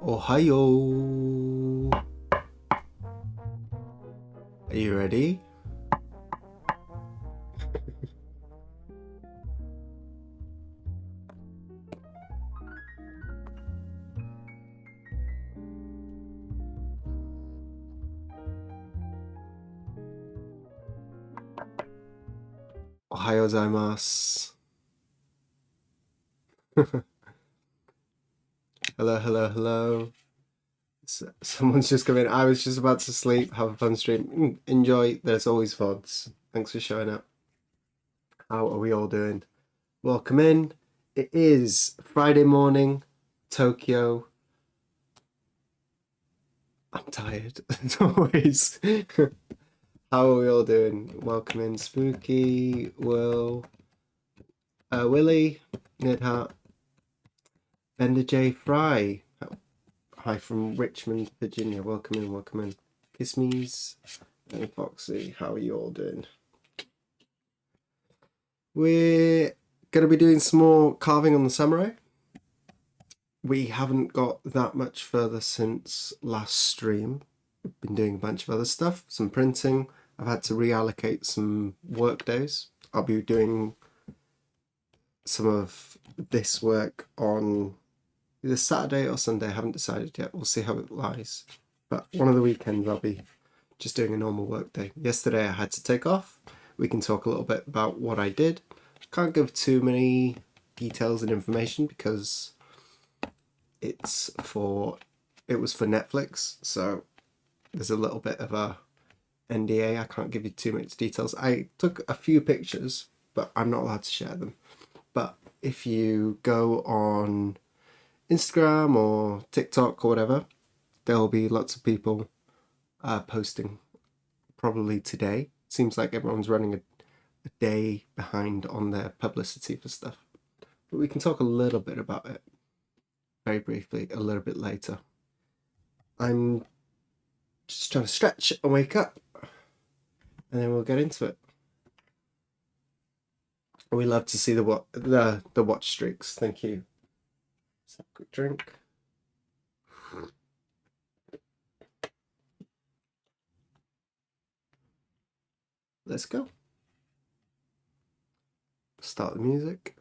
Ohio. Are you ready? Ohio gozaimasu. Hello, hello, hello. Someone's just come in. I was just about to sleep. Have a fun stream. Enjoy. There's always VODs. Thanks for showing up. How are we all doing? Welcome in. It is Friday morning, Tokyo. I'm tired, as always. How are we all doing? Welcome in, Spooky, Will, Willie, Nidhart, Bender J. Fry. Hi from Richmond, Virginia. Welcome in, welcome in. Kisme's and Foxy, how are you all doing? We're going to be doing some more carving on the samurai. We haven't got that much further since last stream. We've been doing a bunch of other stuff, some printing. I've had to reallocate some work days. I'll be doing some of this work on either Saturday or Sunday. I haven't decided yet. We'll see how it lies. But one of the weekends I'll be just doing a normal work day. Yesterday I had to take off. We can talk a little bit about what I did. Can't give too many details and information because it was for Netflix, so there's a little bit of a NDA. I can't give you too much details. I took a few pictures, but I'm not allowed to share them. But if you go on Instagram or TikTok or whatever, there'll be lots of people posting probably today. Seems like everyone's running a day behind on their publicity for stuff. But we can talk a little bit about it very briefly a little bit later. I'm just trying to stretch and wake up, and then we'll get into it. We love to see the watch streaks. Thank you. Let's have a quick drink. Let's go. Start the music.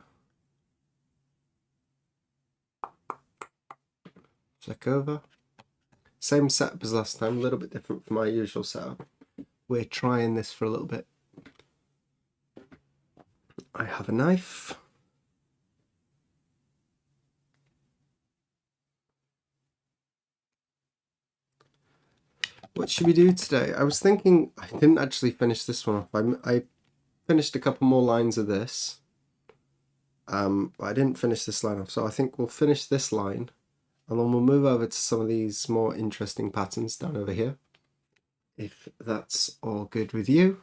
Flick over. Same setup as last time, a little bit different from my usual setup. We're trying this for a little bit. I have a knife. What should we do today? I was thinking, I didn't actually finish this one off. I finished a couple more lines of this. I didn't finish this line off, so I think we'll finish this line and then we'll move over to some of these more interesting patterns down over here, if that's all good with you.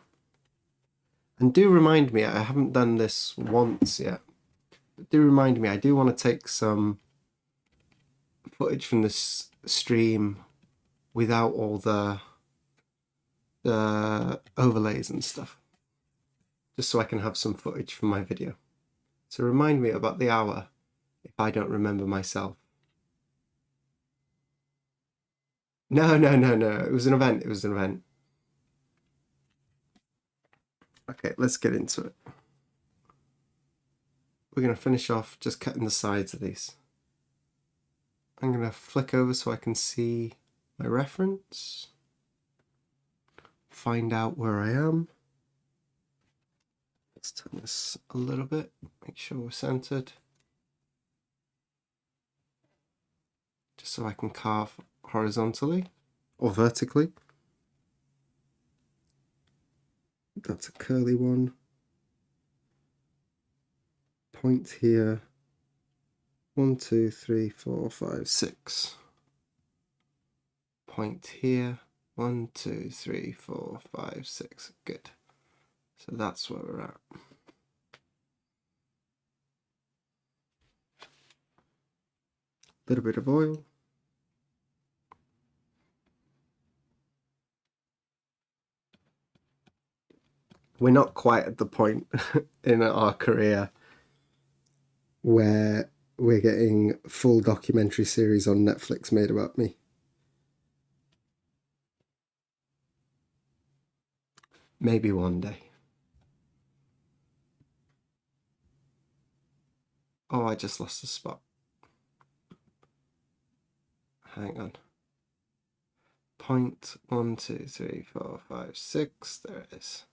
And do remind me, I haven't done this once yet, but do remind me, I do want to take some footage from this stream without all the overlays and stuff, just so I can have some footage from my video. So remind me about the hour if I don't remember myself. No. It was an event. Okay, let's get into it. We're going to finish off just cutting the sides of these. I'm going to flick over so I can see my reference. Find out where I am. Let's turn this a little bit. Make sure we're centered. Just so I can carve horizontally or vertically. That's a curly one. Point here. 1, 2, 3, 4, 5, 6. Point here. 1, 2, 3, 4, 5, 6. Good. So that's where we're at. Little bit of oil. We're not quite at the point in our career where we're getting full documentary series on Netflix made about me. Maybe one day. Oh, I just lost a spot. Hang on. Point 1, 2, 3, 4, 5, 6. There it is.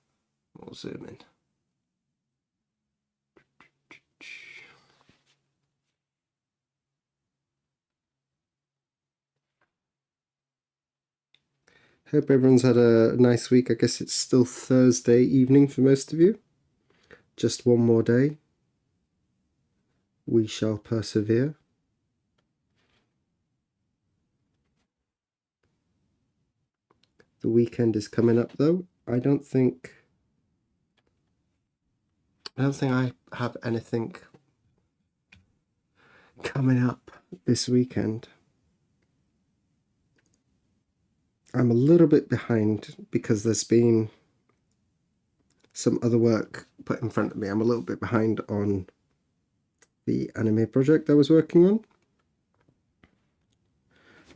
We'll zoom in. Hope everyone's had a nice week. I guess it's still Thursday evening for most of you. Just one more day. We shall persevere. The weekend is coming up though. I don't think I have anything coming up this weekend. I'm a little bit behind because there's been some other work put in front of me. I'm a little bit behind on the anime project I was working on.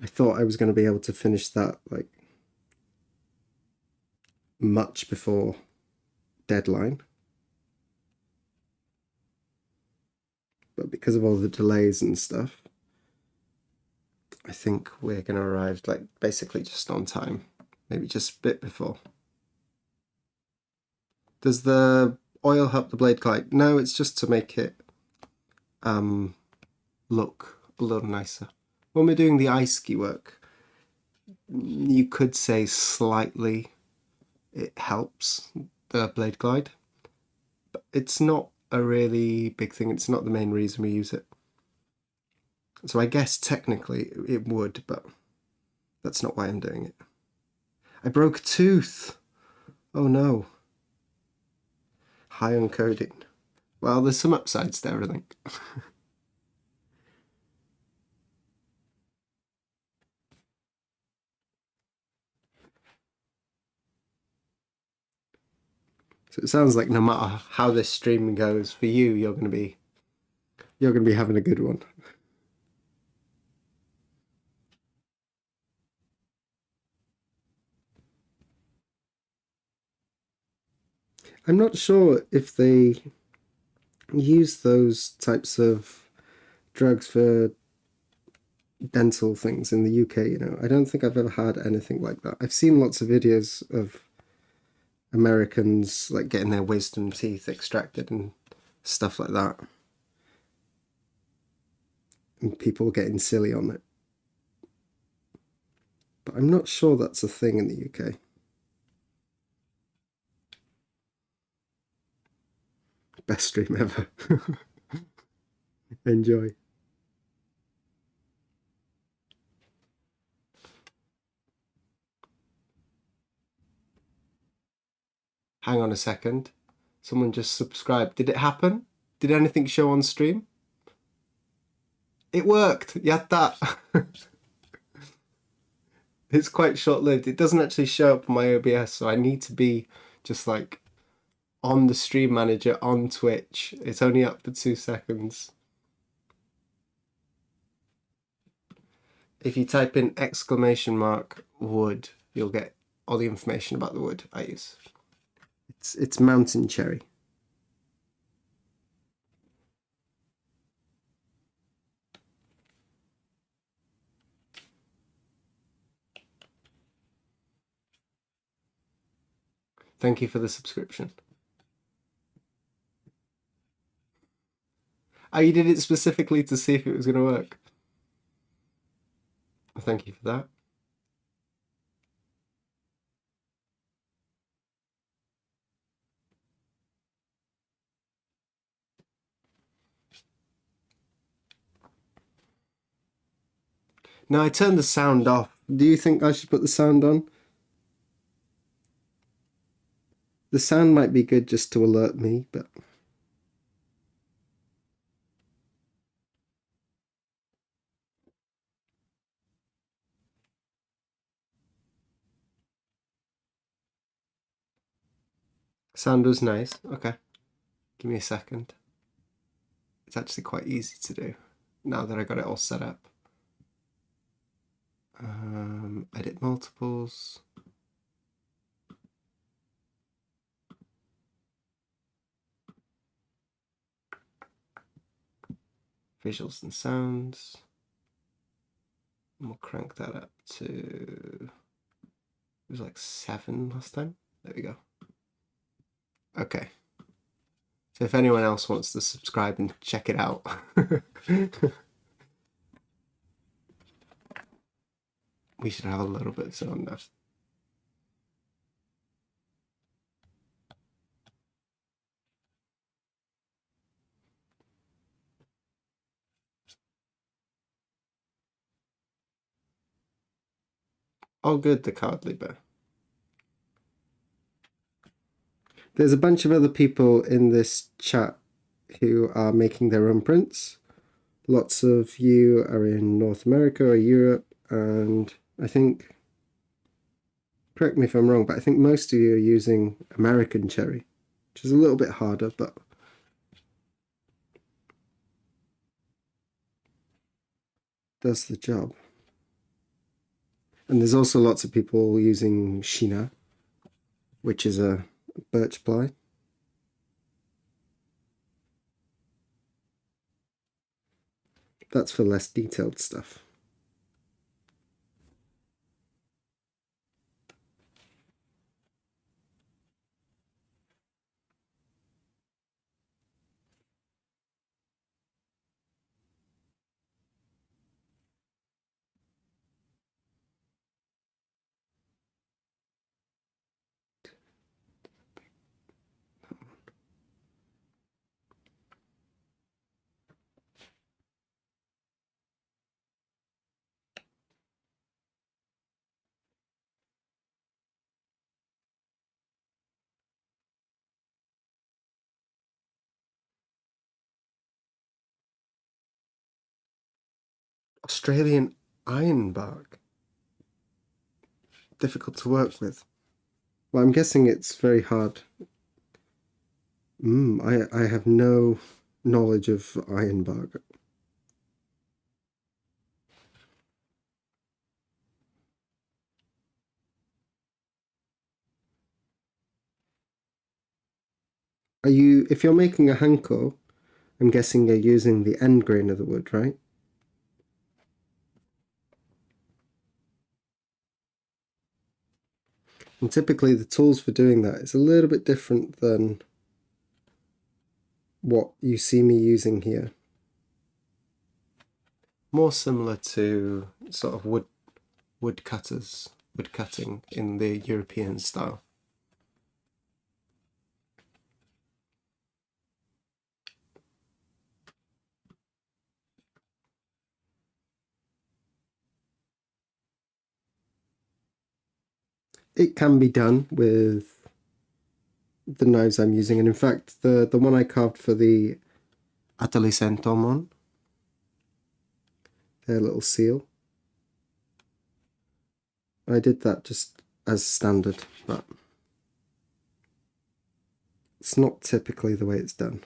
I thought I was going to be able to finish that like much before deadline. But because of all the delays and stuff, I think we're going to arrive like basically just on time, maybe just a bit before. Does the oil help the blade glide? No, it's just to make it look a little nicer. When we're doing the ice ski work, you could say slightly it helps the blade glide, but it's not a really big thing. It's not the main reason we use it. So I guess technically it would, but that's not why I'm doing it. I broke a tooth. Oh no. High on codeine. Well, there's some upsides there, I think. So it sounds like no matter how this stream goes for you, you're gonna be having a good one. I'm not sure if they use those types of drugs for dental things in the UK, I don't think I've ever had anything like that. I've seen lots of videos of Americans like getting their wisdom teeth extracted and stuff like that. And people getting silly on it. But I'm not sure that's a thing in the UK. Best stream ever. Enjoy. Hang on a second. Someone just subscribed. Did it happen? Did anything show on stream? It worked. You had that. It's quite short-lived. It doesn't actually show up on my OBS, so I need to be just like on the stream manager on Twitch. It's only up for 2 seconds. If you type in !wood, you'll get all the information about the wood I use. It's mountain cherry. Thank you for the subscription. Oh, you did it specifically to see if it was going to work. Well, thank you for that. No, I turned the sound off. Do you think I should put the sound on? The sound might be good just to alert me, but... Sound was nice. Okay. Give me a second. It's actually quite easy to do now that I got it all set up. Edit multiples. Visuals and sounds. And we'll crank that up to... It was like 7 last time. There we go. Okay. So if anyone else wants to subscribe and check it out. We should have a little bit of sound now. Oh good, the cardly bear. There's a bunch of other people in this chat who are making their own prints. Lots of you are in North America or Europe, and I think correct me if I'm wrong, but I think most of you are using American cherry, which is a little bit harder, but does the job. And there's also lots of people using Shina, which is a birch ply. That's for less detailed stuff. Australian ironbark. Difficult to work with. Well, I'm guessing it's very hard. I have no knowledge of ironbark. If you're making a hanko, I'm guessing you're using the end grain of the wood, right? And typically the tools for doing that is a little bit different than what you see me using here. More similar to sort of wood cutting in the European style. It can be done with the knives I'm using, and in fact the one I carved for the Atelier Saint-Amand, their little seal, I did that just as standard, but it's not typically the way it's done.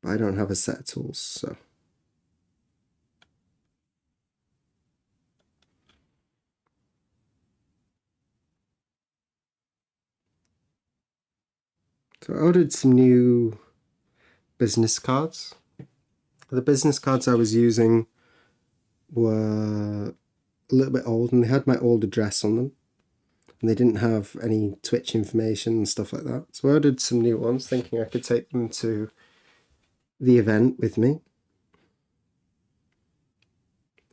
But I don't have a set of tools, so. So I ordered some new business cards. The business cards I was using were a little bit old and they had my old address on them. And they didn't have any Twitch information and stuff like that. So I ordered some new ones thinking I could take them to the event with me.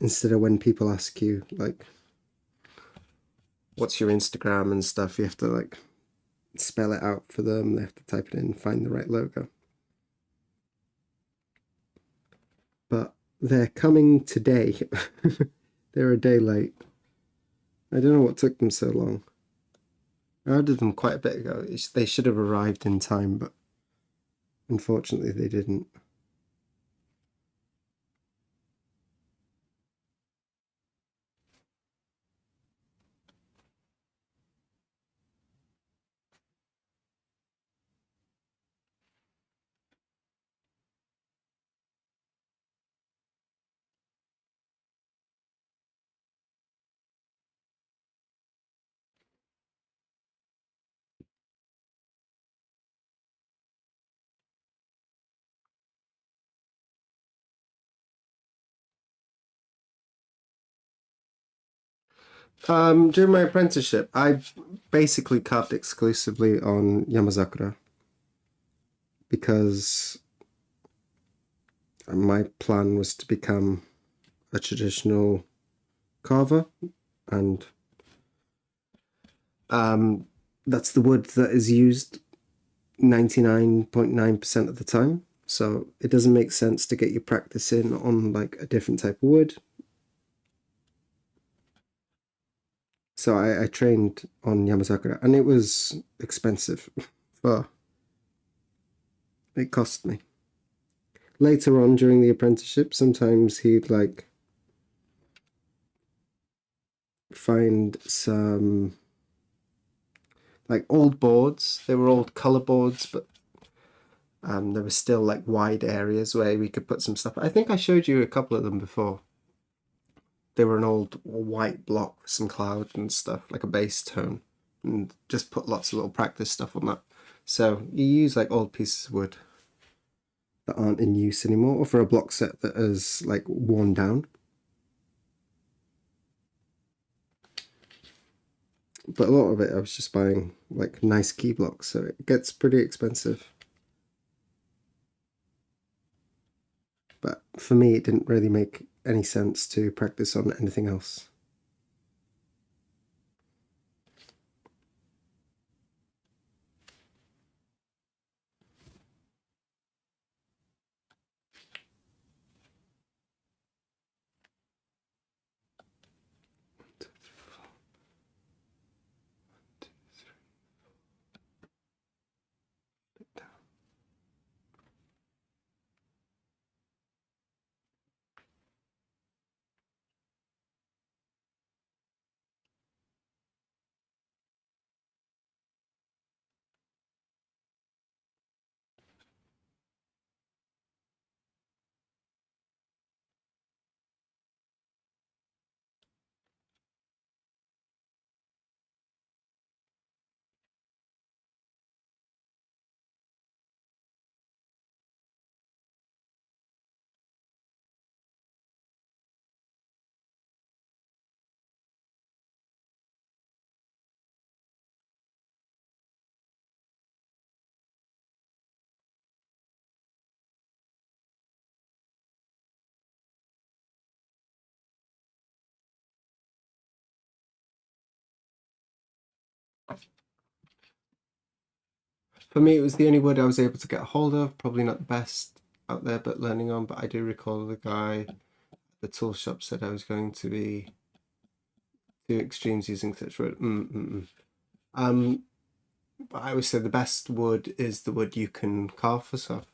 Instead of when people ask you, like, what's your Instagram and stuff, you have to, like, spell it out for them. They have to type it in and find the right logo. But they're coming today. They're a day late. I don't know what took them so long. I ordered them quite a bit ago. They should have arrived in time, but unfortunately they didn't. During my apprenticeship, I basically carved exclusively on Yamazakura because my plan was to become a traditional carver, and that's the wood that is used 99.9% of the time. So it doesn't make sense to get your practice in on like a different type of wood. So I trained on Yamazakura, and it was expensive. But it cost me. later on during the apprenticeship, sometimes he'd like find some like old boards. They were old colour boards, but there were still like wide areas where we could put some stuff. I think I showed you a couple of them before. They were an old white block with some cloud and stuff, like a base tone, and just put lots of little practice stuff on that. So you use like old pieces of wood that aren't in use anymore, or for a block set that is like worn down. But a lot of it I was just buying like nice key blocks, so it gets pretty expensive. But for me, it didn't really make any sense to practice on anything else. For me, it was the only wood I was able to get a hold of. Probably not the best out there, but learning on. But I do recall the guy at the tool shop said I was going to be too extremes using such wood. But I always say the best wood is the wood you can carve for stuff.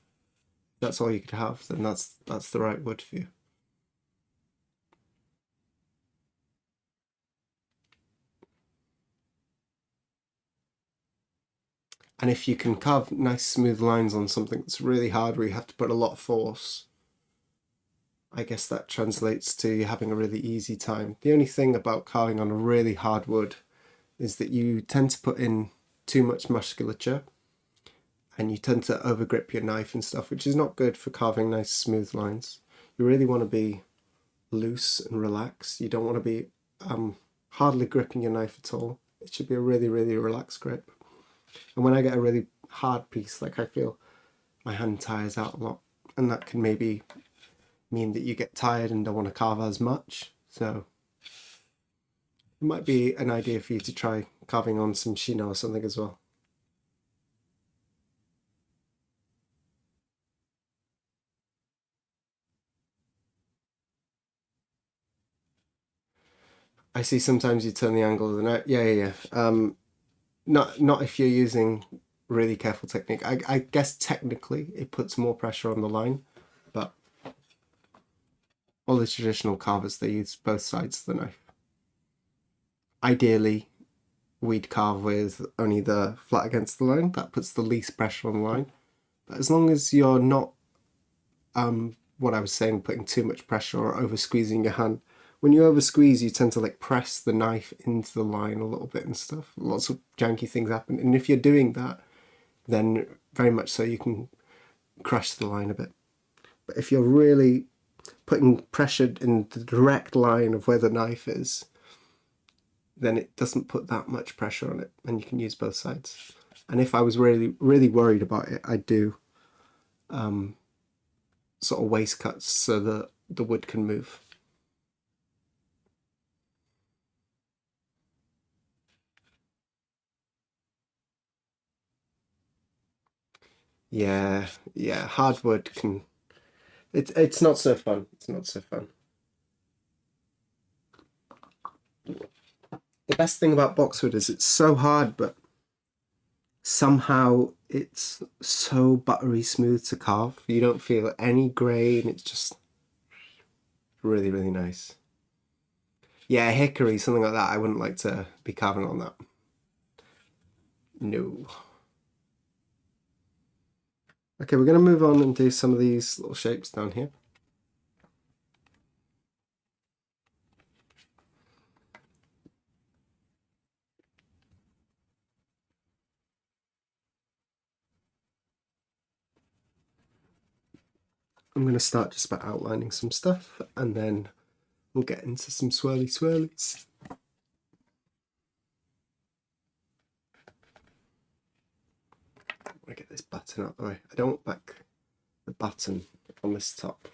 If that's all you could have, then that's the right wood for you. And if you can carve nice smooth lines on something that's really hard where you have to put a lot of force, I guess that translates to you having a really easy time. The only thing about carving on a really hard wood is that you tend to put in too much musculature and you tend to overgrip your knife and stuff, which is not good for carving nice smooth lines. You really want to be loose and relaxed. You don't want to be hardly gripping your knife at all. It should be a really, really relaxed grip. And when I get a really hard piece, like I feel my hand tires out a lot, and that can maybe mean that you get tired and don't want to carve as much. So it might be an idea for you to try carving on some chino or something as well. I see sometimes you turn the angle of the knife. Yeah. Not if you're using really careful technique. I guess technically it puts more pressure on the line, but all the traditional carvers, they use both sides of the knife. Ideally, we'd carve with only the flat against the line. That puts the least pressure on the line. But as long as you're not, what I was saying, putting too much pressure or over squeezing your hand. When you over squeeze, you tend to like press the knife into the line a little bit and stuff. Lots of janky things happen. And if you're doing that, then very much so you can crush the line a bit. But if you're really putting pressure in the direct line of where the knife is, then it doesn't put that much pressure on it and you can use both sides. And if I was really, really worried about it, I'd do sort of waste cuts so that the wood can move. Yeah, hardwood can. It's not so fun. It's not so fun. The best thing about boxwood is it's so hard, but somehow it's so buttery smooth to carve. You don't feel any grain. It's just really, really nice. Yeah, hickory, something like that. I wouldn't like to be carving on that. No. Okay, we're going to move on and do some of these little shapes down here. I'm going to start just by outlining some stuff, and then we'll get into some swirly swirlies. I want to get this button out of the way. I don't like the button on this top.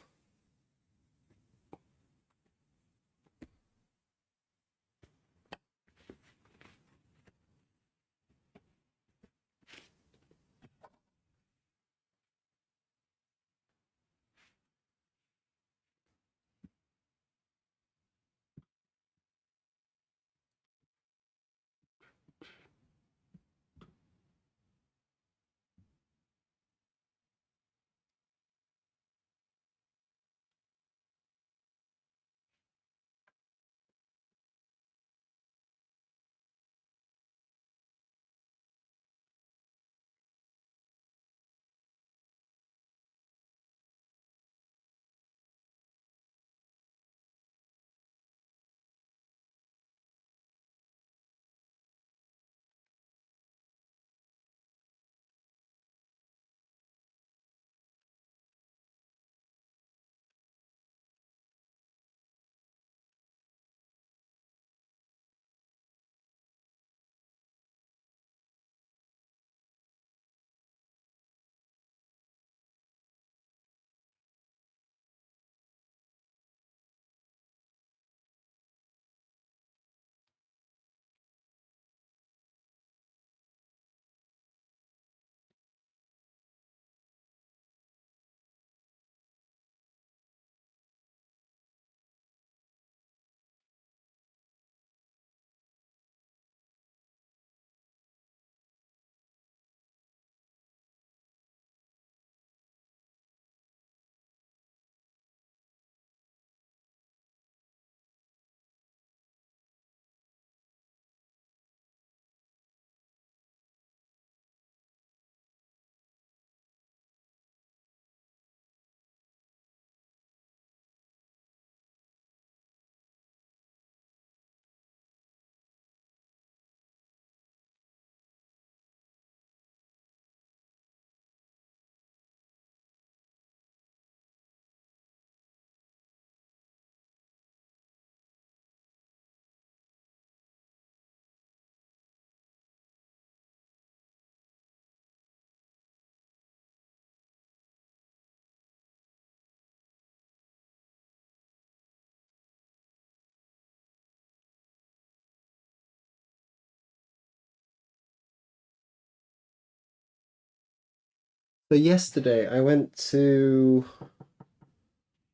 So yesterday I went to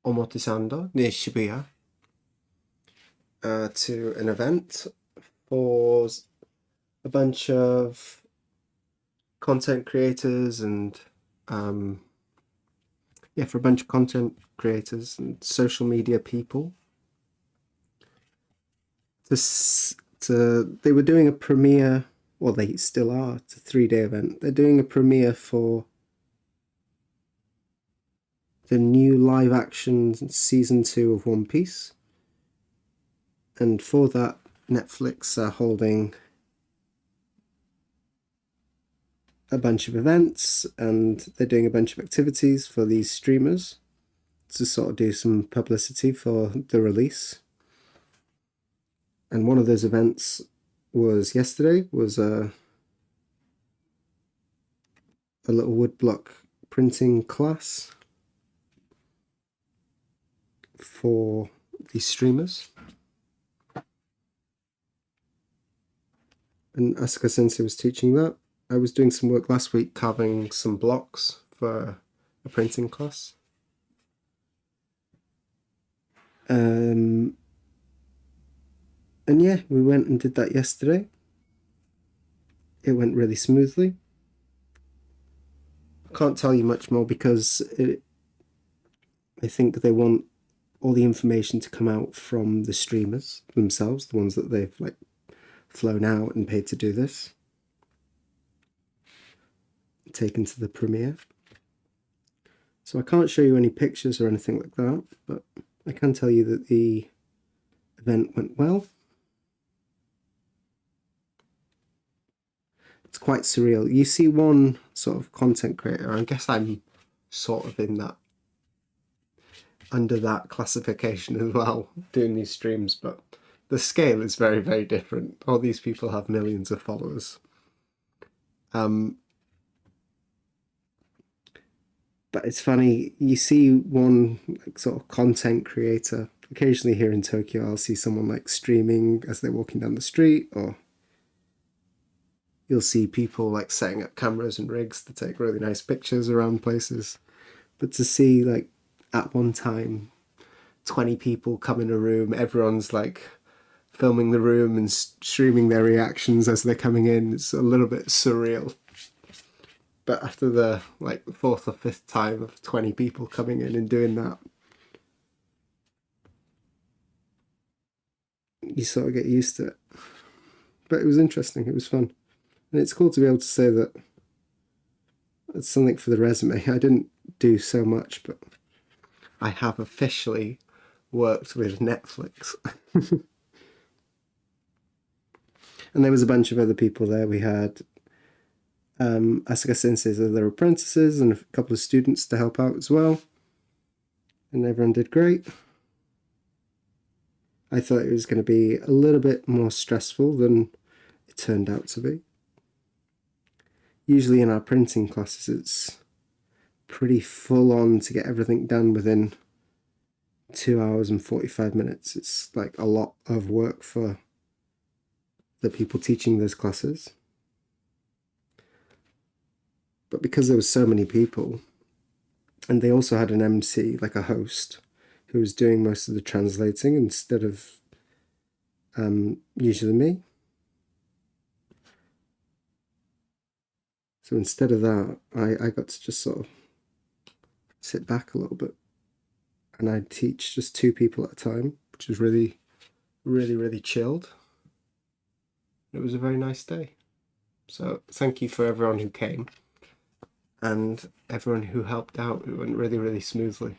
Omotesando near Shibuya to an event for a bunch of content creators and for a bunch of content creators and social media people. They were doing a premiere, well, they still are. It's a 3-day event. They're doing a premiere for the new live action season 2 of One Piece. And for that, Netflix are holding a bunch of events, and they're doing a bunch of activities for these streamers to sort of do some publicity for the release. And one of those events was yesterday, was a little woodblock printing class for these streamers. And Asuka Sensei was teaching that. I was doing some work last week carving some blocks for a printing class. And yeah, we went and did that yesterday. It went really smoothly. can't tell you much more because I think they want all the information to come out from the streamers themselves, the ones that they've like flown out and paid to do this, taken to the premiere. So I can't show you any pictures or anything like that, but I can tell you that the event went well. It's quite surreal. You see one sort of content creator, I guess I'm sort of in that, under that classification as well, doing these streams, but the scale is very, very different. All these people have millions of followers. But it's funny, you see one like, sort of content creator. Occasionally here in Tokyo, I'll see someone like streaming as they're walking down the street, or you'll see people like setting up cameras and rigs to take really nice pictures around places. But to see like at one time 20 people come in a room, everyone's like filming the room and streaming their reactions as they're coming in, it's a little bit surreal. But after the like fourth or fifth time of 20 people coming in and doing that, you sort of get used to it. But it was interesting, it was fun. And it's cool to be able to say that it's something for the resume. I didn't do so much, but I have officially worked with Netflix. And there was a bunch of other people there. We had Asuka Sensei's other apprentices and a couple of students to help out as well. And everyone did great. I thought it was going to be a little bit more stressful than it turned out to be. Usually in our printing classes, it's pretty full on to get everything done within 2 hours and 45 minutes. It's like a lot of work for the people teaching those classes. But because there was so many people, and they also had an MC, like a host, who was doing most of the translating instead of usually me. So instead of that, I got to just sort of sit back a little bit, and I'd teach just 2 people at a time, which was really, really, really chilled. It was a very nice day. So thank you for everyone who came and everyone who helped out. It went really, really smoothly.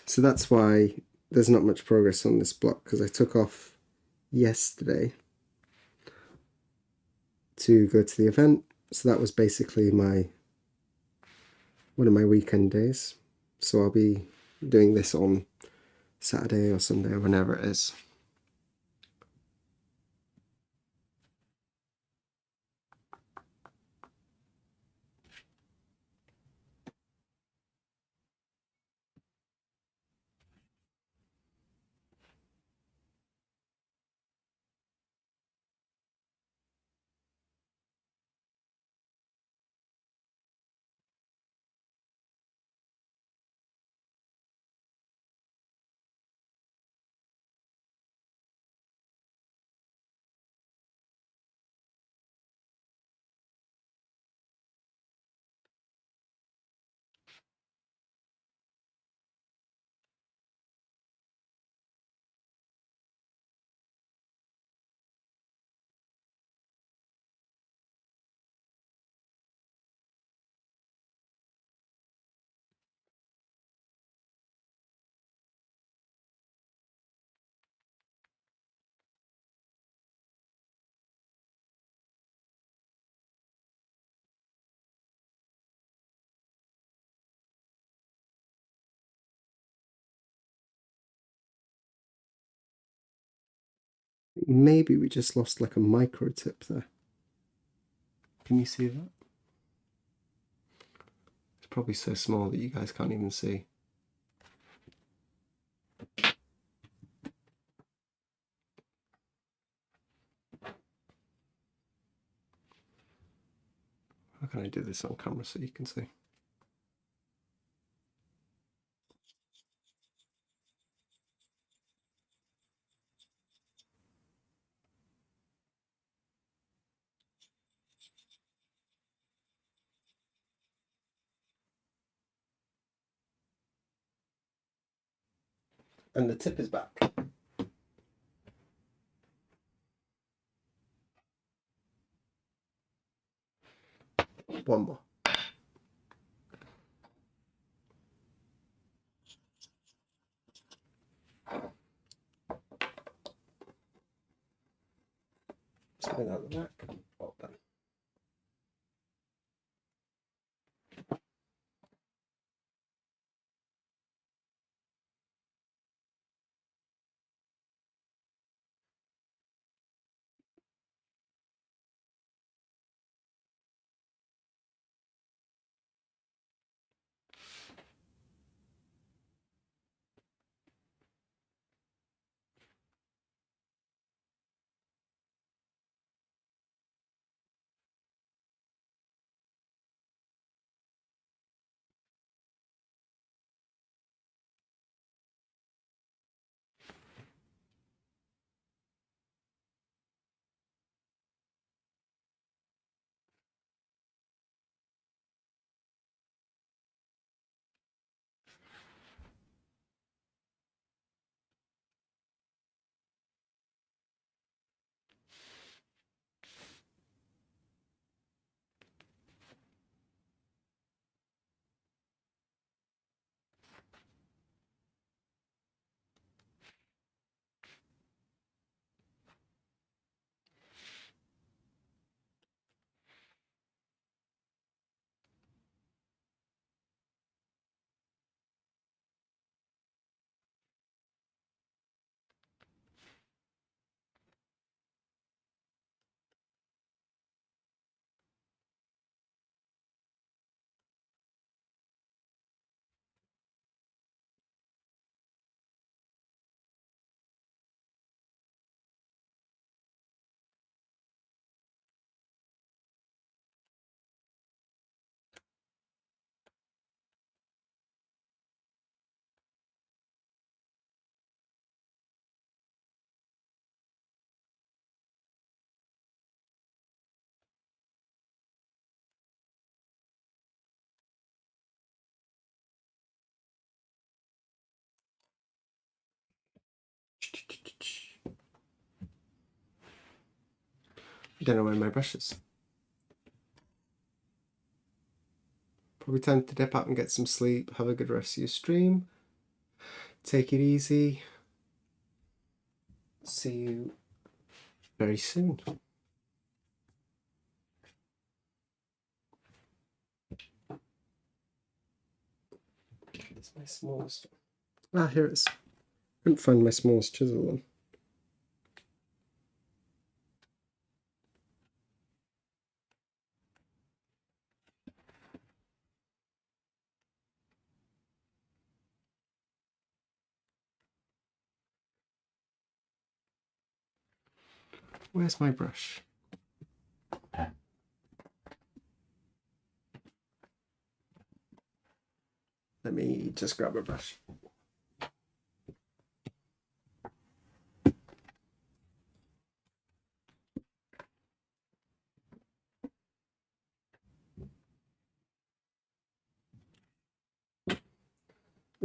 So that's why there's not much progress on this block, because I took off yesterday to go to the event. So that was basically one of my weekend days. So I'll be doing this on Saturday or Sunday or whenever it is. Maybe we just lost like a micro tip there. Can you see that? It's probably so small that you guys can't even see. How can I do this on camera so you can see? And the tip is back. One more. Something out the back. Well done. I don't know where my brush is. Probably time to dip out and get some sleep. Have a good rest of your stream. Take it easy. See you very soon. It's my smallest. Ah, here it is. Couldn't find my smallest chisel one. Where's my brush? Let me just grab a brush.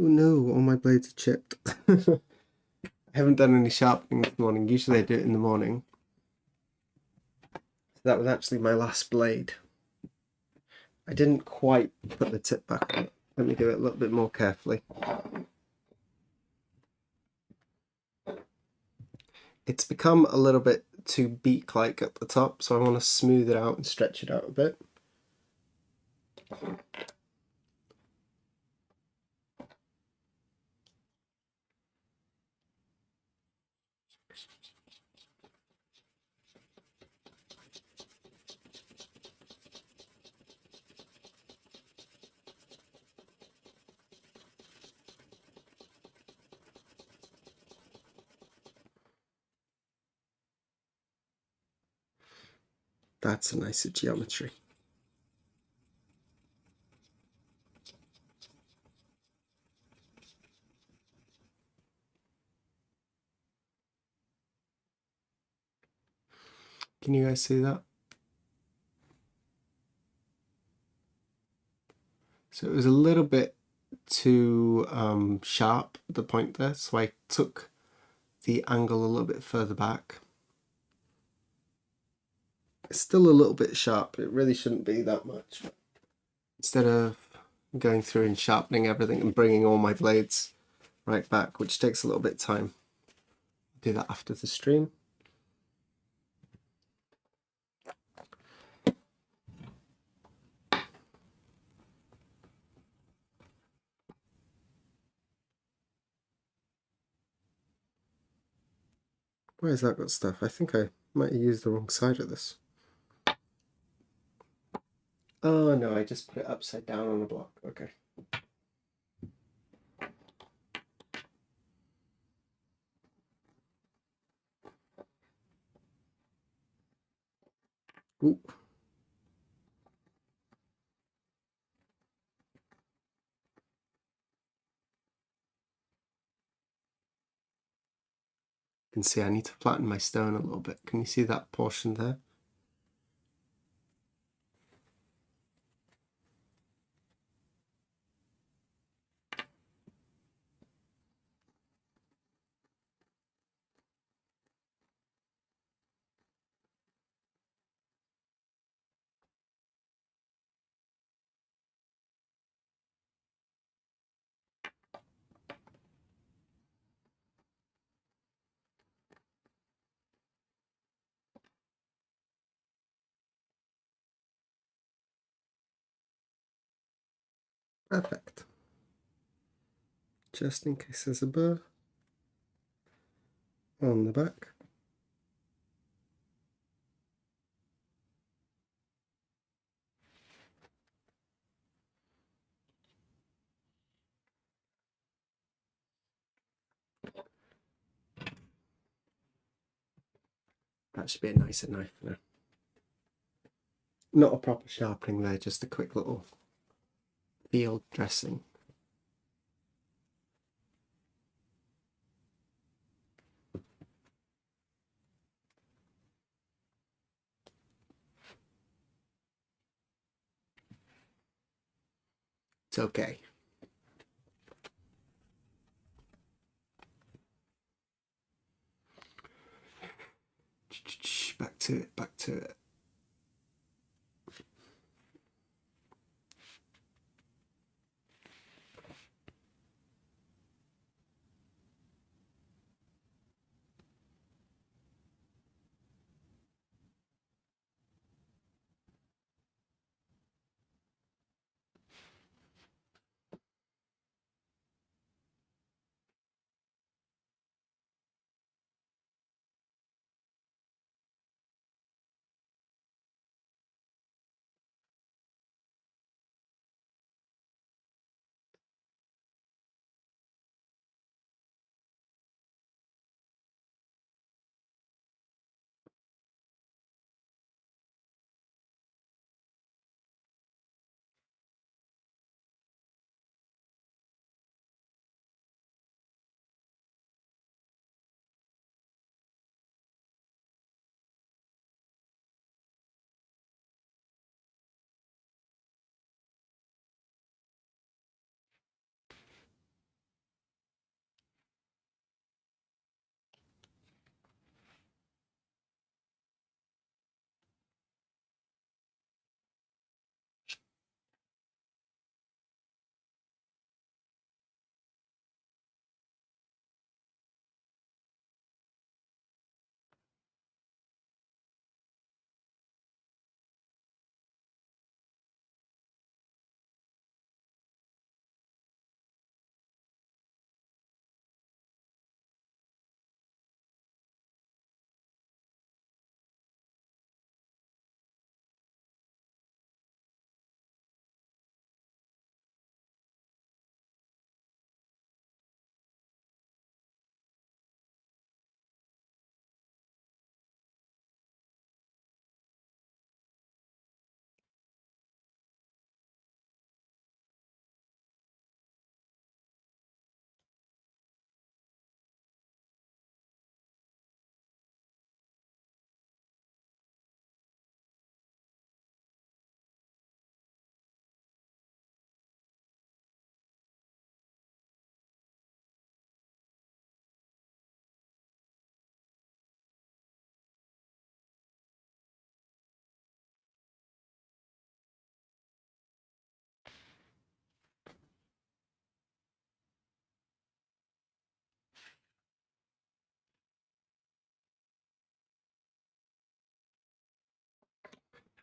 Oh no, all my blades are chipped. I haven't done any sharpening this morning. Usually I do it in the morning. That was actually my last blade. I didn't quite put the tip back on. Let me do it a little bit more carefully. It's become a little bit too beak-like at the top, so I want to smooth it out and stretch it out a bit. That's a nicer geometry. Can you guys see that? So it was a little bit too sharp at the point there, so I took the angle a little bit further back. It's still a little bit sharp, it really shouldn't be that much. Instead of going through and sharpening everything and bringing all my blades right back, which takes a little bit of time, I'll do that after the stream. Where has that got stuff? I think I might have used the wrong side of this. Oh no, I just put it upside down on the block. Okay. Ooh. You can see I need to flatten my stone a little bit. Can you see that portion there? Perfect. Just in case there's a burr on the back. That should be a nicer knife now. Not a proper sharpening there, just a quick little field dressing. It's okay. Back to it, back to it.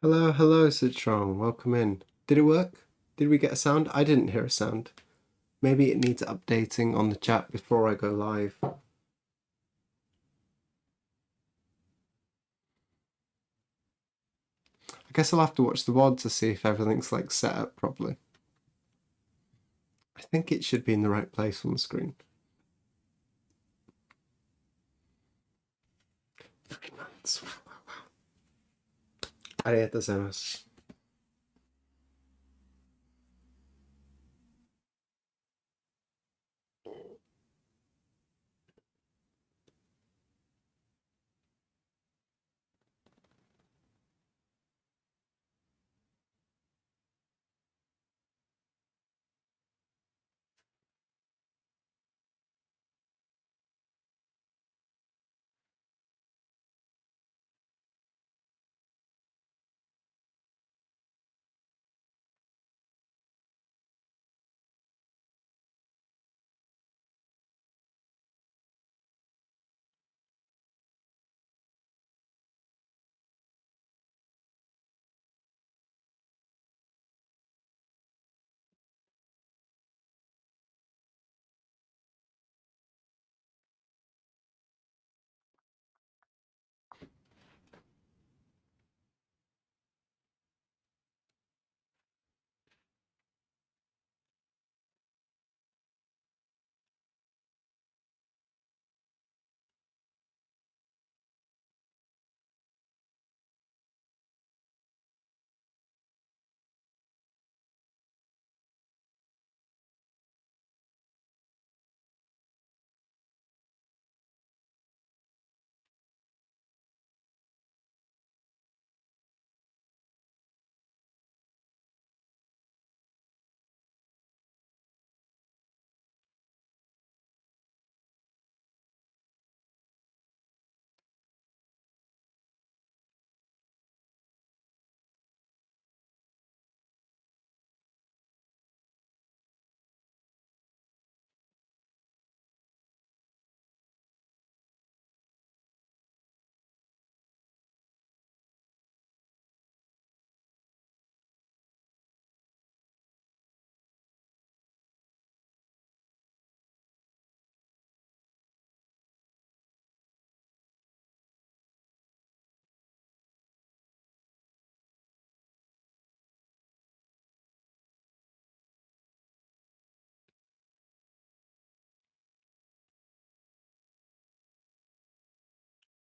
Hello, hello, Strong. Welcome in. Did it work? Did we get a sound? I didn't hear a sound. Maybe it needs updating on the chat before I go live. I guess I'll have to watch the VOD to see if everything's like set up properly. I think it should be in the right place on the screen. 9 months. Wow, wow, wow. ありがとうございます。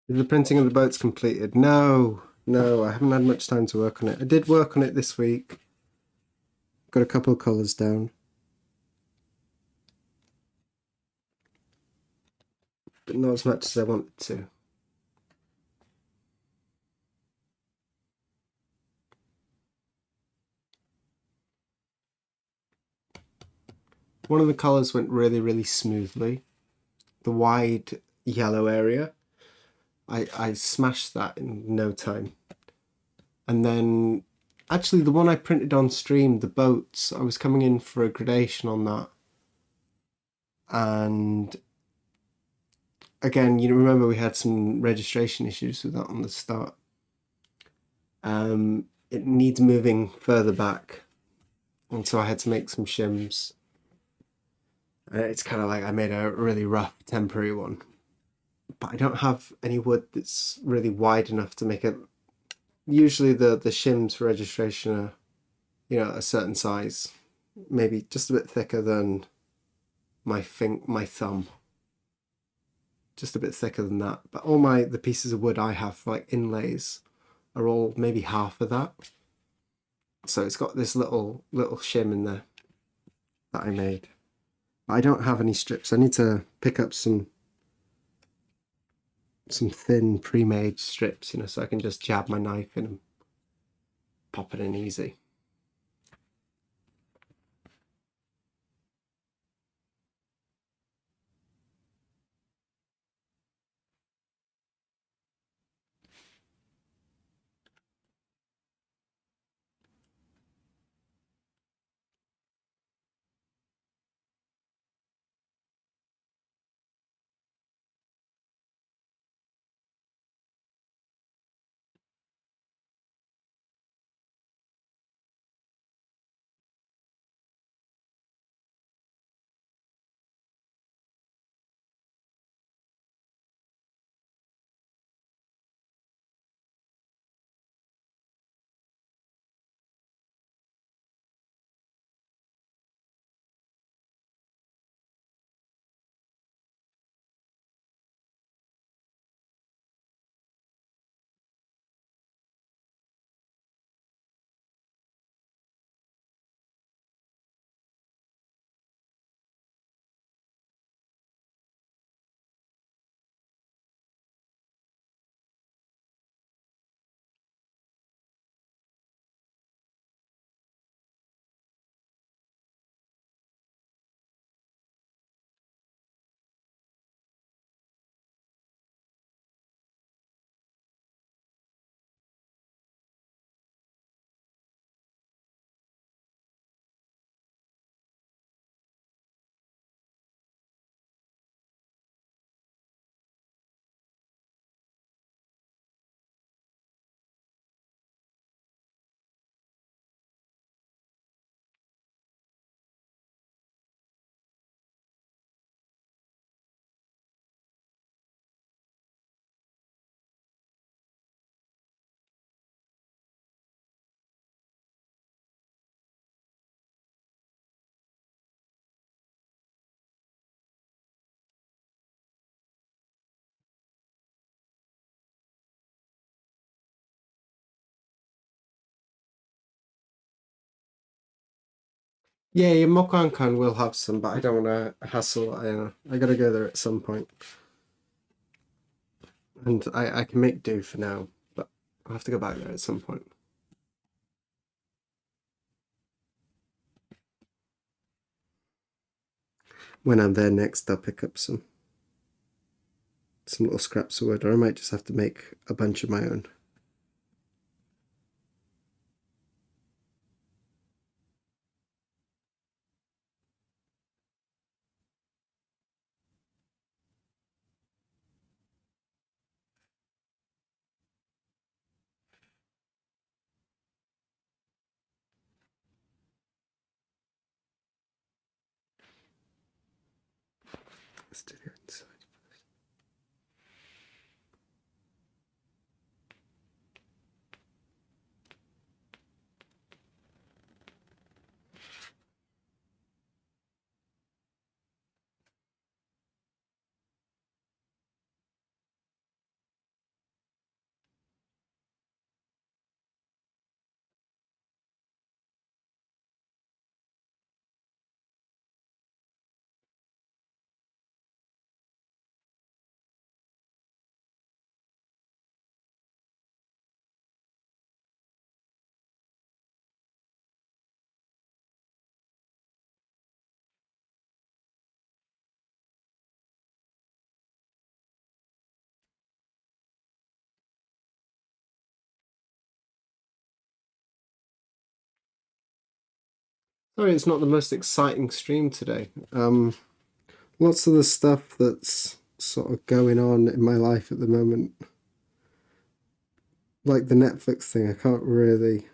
Is the printing of the boats completed? No, no, I haven't had much time to work on it. I did work on it this week. Got a couple of colours down. But not as much as I wanted to. One of the colours went really, really smoothly. The wide yellow area, I smashed that in no time. And then, actually, the one I printed on stream, the boats, I was coming in for a gradation on that. And again, you remember we had some registration issues with that on the start. It needs moving further back. And so I had to make some shims. It's kind of like I made a really rough temporary one. But I don't have any wood that's really wide enough to make it. Usually the shims for registration are, a certain size, maybe just a bit thicker than my thumb, just a bit thicker than that. But all the pieces of wood I have for like inlays are all maybe half of that. So it's got this little shim in there that I made. But I don't have any strips. I need to pick up some thin pre-made strips, so I can just jab my knife in and pop it in easy. Yeah, your Mokwankan will have some, but I don't want to hassle. I gotta go there at some point, and I can make do for now, but I'll have to go back there at some point. When I'm there next, I'll pick up some little scraps of wood, or I might just have to make a bunch of my own. Let's do the inside. Sorry, it's not the most exciting stream today. Lots of the stuff that's sort of going on in my life at the moment, like the Netflix thing, I can't really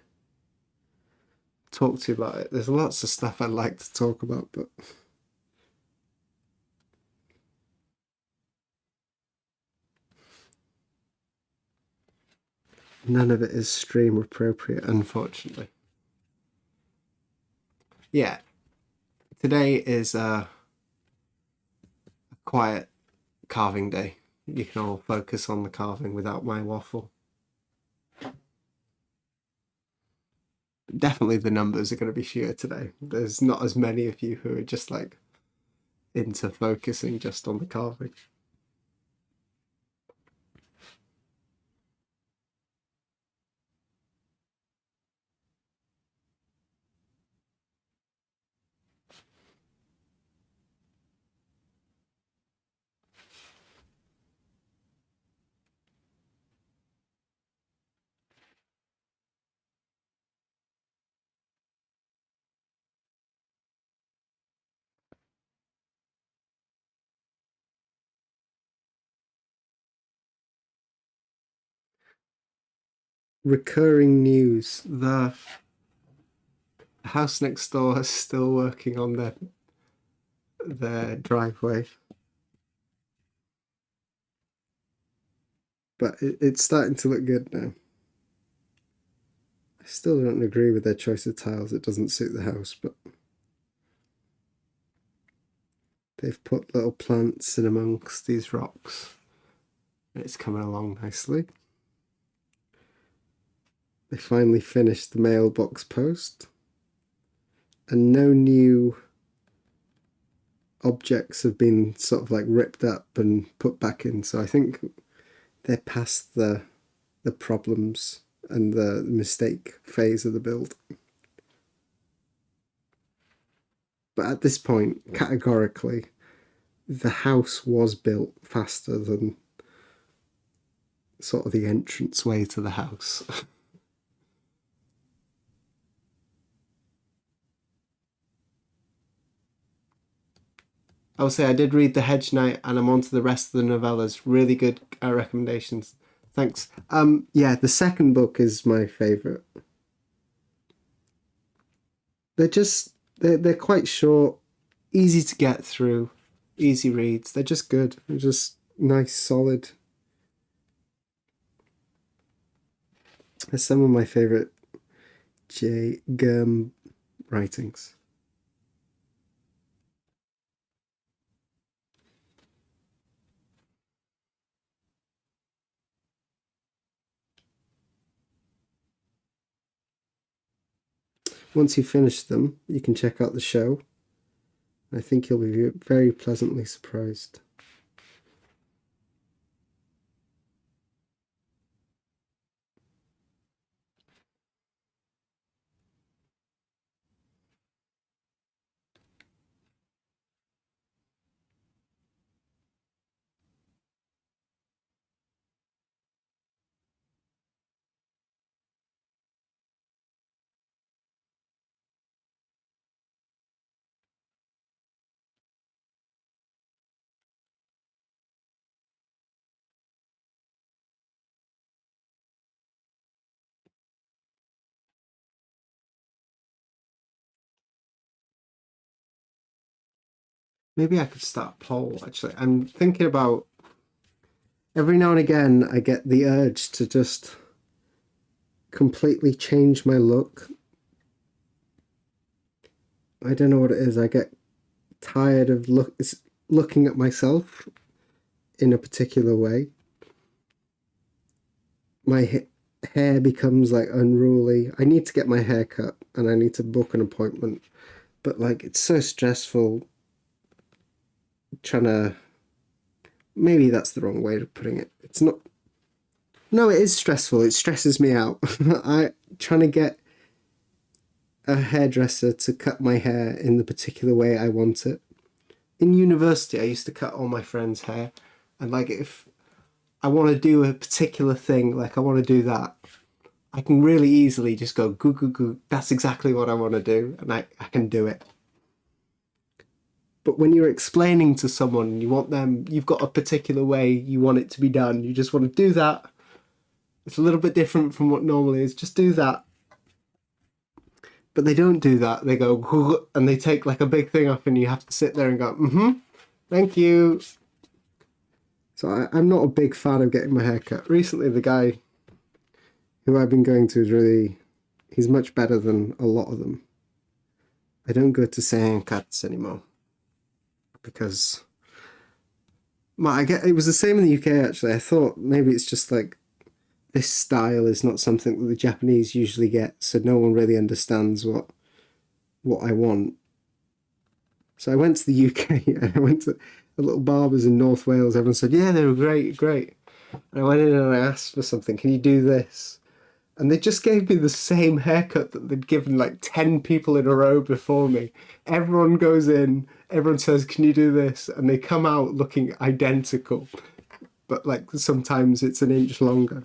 talk to you about it. There's lots of stuff I'd like to talk about, but none of it is stream appropriate, unfortunately. Yeah, today is a quiet carving day. You can all focus on the carving without my waffle. Definitely the numbers are going to be fewer today. There's not as many of you who are just like into focusing just on the carving. Recurring news: the house next door is still working on their driveway, but it's starting to look good now. I still don't agree with their choice of tiles. It doesn't suit the house, but they've put little plants in amongst these rocks. And it's coming along nicely. They finally finished the mailbox post, and no new objects have been sort of like ripped up and put back in. So I think they're past the problems and the mistake phase of the build. But at this point, categorically, the house was built faster than sort of the entrance way to the house. I will say I did read The Hedge Knight and I'm on to the rest of the novellas. Really good recommendations. Thanks. Yeah, the second book is my favourite. They're quite short, easy to get through, easy reads. They're just good. They're just nice, solid. They're some of my favourite J. Gurm writings. once you finish them, you can check out the show. I think you'll be very pleasantly surprised. Maybe I could start a poll, actually. I'm thinking about every now and again I get the urge to just completely change my look. I don't know what it is. I get tired of looking at myself in a particular way. My hair becomes like unruly. I need to get my hair cut and I need to book an appointment. But like it's so stressful trying to, maybe that's the wrong way of putting it. It's not, no, it is stressful. It stresses me out. I trying to get a hairdresser to cut my hair in the particular way I want it. In university, I used to cut all my friends' hair, and like if I want to do a particular thing, like I want to do that, I can really easily just go goo goo goo. That's exactly what I want to do, and I can do it. But when you're explaining to someone, you want them, you've got a particular way you want it to be done. You just want to do that. It's a little bit different from what normally is. Just do that. But they don't do that. They go and they take like a big thing off, and you have to sit there and go, thank you. So I'm not a big fan of getting my hair cut. Recently, the guy who I've been going to is really, he's much better than a lot of them. I don't go to Sayan cuts anymore because it was the same in the UK actually. I thought maybe it's just like this style is not something that the Japanese usually get, so no one really understands what I want. So I went to the UK and I went to the little barbers in North Wales. Everyone said, yeah, they were great. And I went in and I asked for something. Can you do this? And they just gave me the same haircut that they'd given like 10 people in a row before me. Everyone goes in, everyone says, can you do this? And they come out looking identical. But like sometimes it's an inch longer.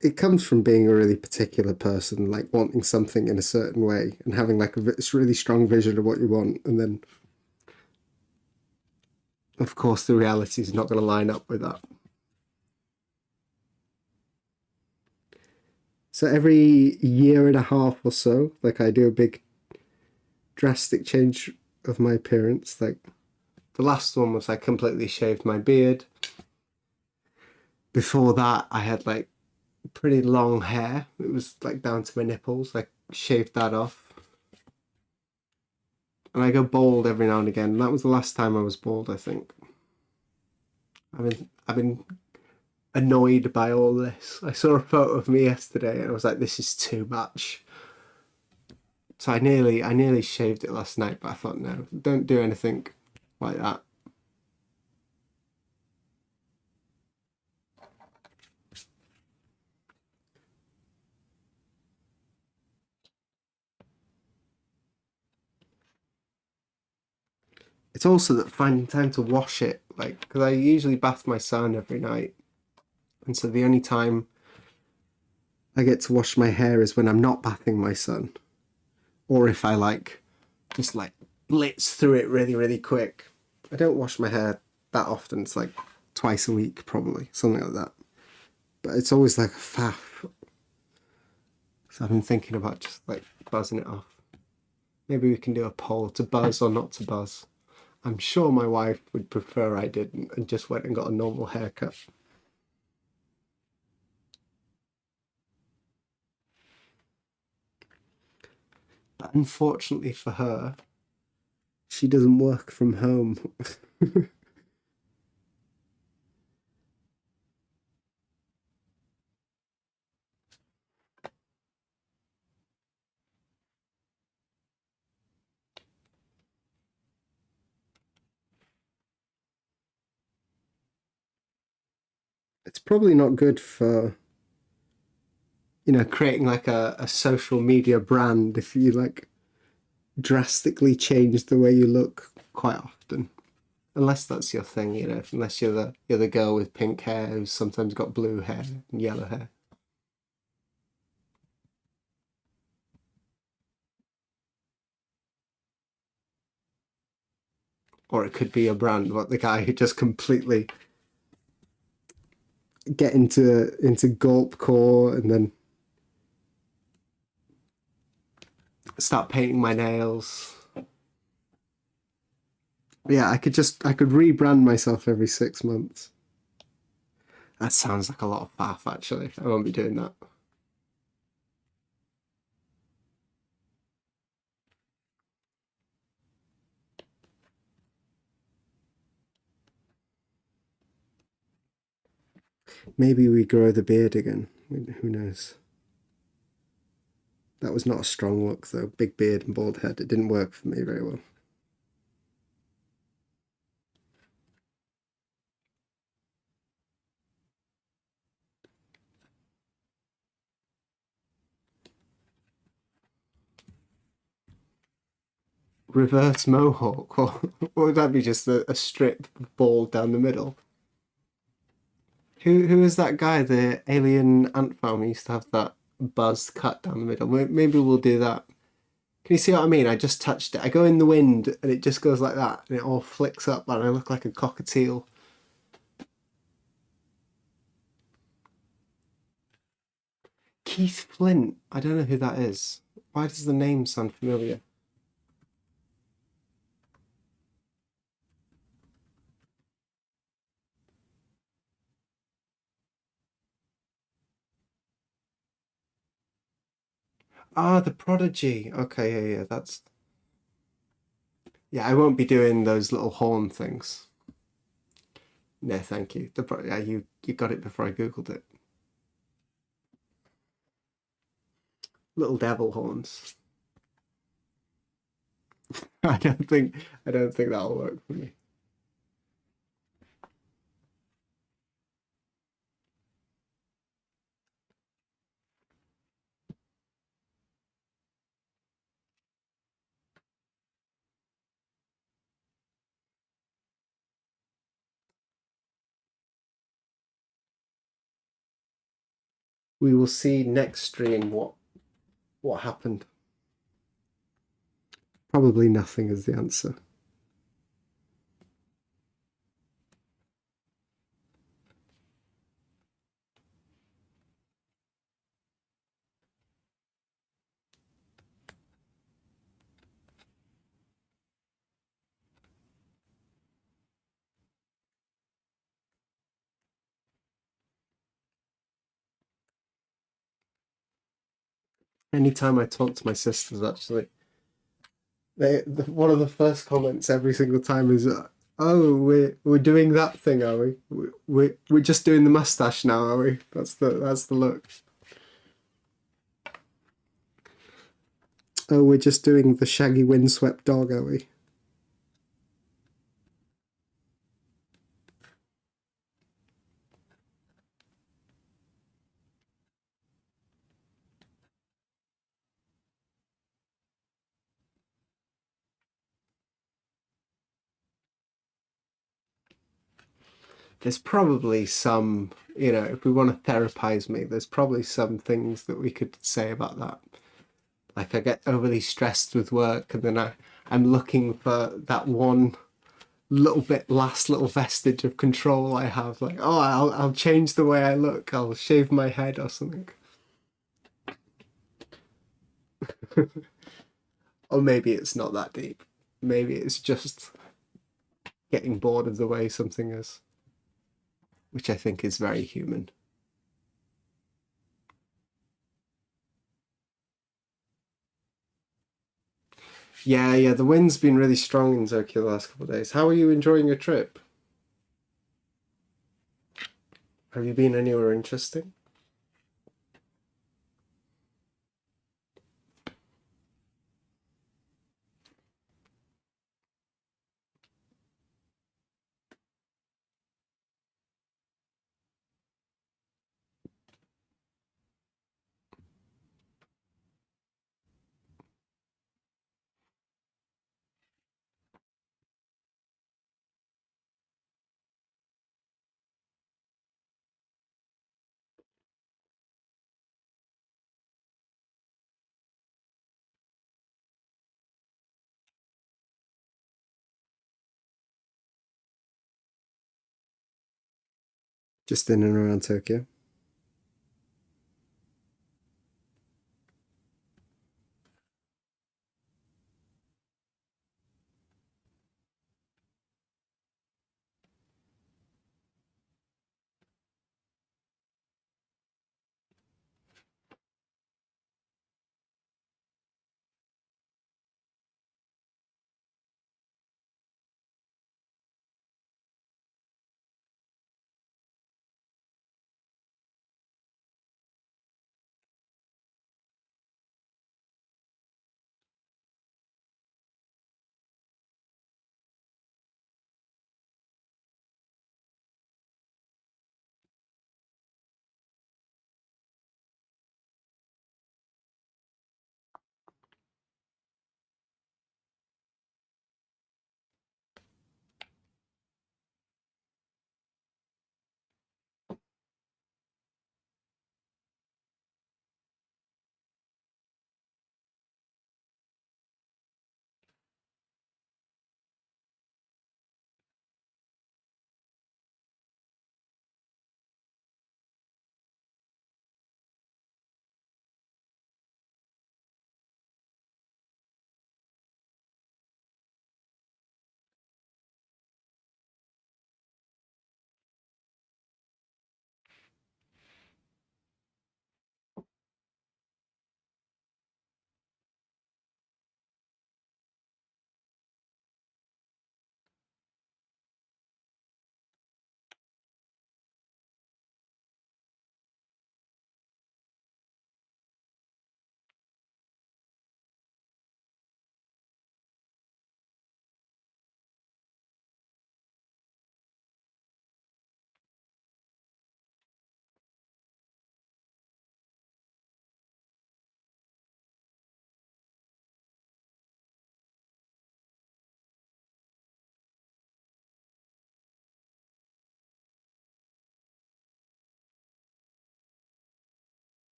It comes from being a really particular person, like wanting something in a certain way and having like a really strong vision of what you want. And then, of course, the reality is not going to line up with that. So every year and a half or so, like I do a big drastic change of my appearance. Like the last one was I completely shaved my beard. Before that, I had like pretty long hair. It was like down to my nipples. I shaved that off. And I go bald every now and again. And that was the last time I was bald, I think. I've been annoyed by all this. I saw a photo of me yesterday and I was like, this is too much. So I nearly shaved it last night, but I thought, no, don't do anything like that. It's also that finding time to wash it, like, because I usually bath my son every night. And so the only time I get to wash my hair is when I'm not bathing my son. Or if I like, just like blitz through it really, really quick. I don't wash my hair that often. It's like twice a week, probably, something like that. But it's always like a faff. So I've been thinking about just like buzzing it off. Maybe we can do a poll to buzz or not to buzz. I'm sure my wife would prefer I didn't and just went and got a normal haircut. But unfortunately for her, she doesn't work from home. It's probably not good for, creating like a social media brand if you like drastically change the way you look quite often. Unless that's your thing, unless you're the girl with pink hair who's sometimes got blue hair and yellow hair. Or it could be a brand, what the guy who just completely get into gulp core and then start painting my nails. Yeah, I could rebrand myself every 6 months. That sounds like a lot of faff, actually. I won't be doing that. Maybe we grow the beard again. Who knows? That was not a strong look, though. Big beard and bald head. It didn't work for me very well. Reverse mohawk. Or would that be just a strip bald down the middle? Who is that guy? The alien ant farm who used to have that buzzed cut down the middle. Maybe we'll do that. Can you see what I mean? I just touched it. I go in the wind and it just goes like that, and it all flicks up, and I look like a cockatiel. Keith Flint. I don't know who that is. Why does the name sound familiar? Ah, the Prodigy. Okay, yeah, yeah. That's yeah. I won't be doing those little horn things. No, thank you. Yeah, you got it before I googled it. Little devil horns. I don't think that'll work for me. We will see next stream what happened. Probably nothing is the answer. Anytime I talk to my sisters, actually, one of the first comments every single time is, "Oh, we're doing that thing, are we? We're just doing the mustache now, are we? That's the look. Oh, we're just doing the shaggy windswept dog, are we?" There's probably some, if we want to therapize me, there's probably some things that we could say about that. Like I get overly stressed with work, and then I'm looking for that one last little vestige of control I have. Like, oh, I'll change the way I look. I'll shave my head or something. Or maybe it's not that deep. Maybe it's just getting bored of the way something is, which I think is very human. Yeah, yeah, the wind's been really strong in Tokyo the last couple of days. How are you enjoying your trip? Have you been anywhere interesting? Just in and around Tokyo.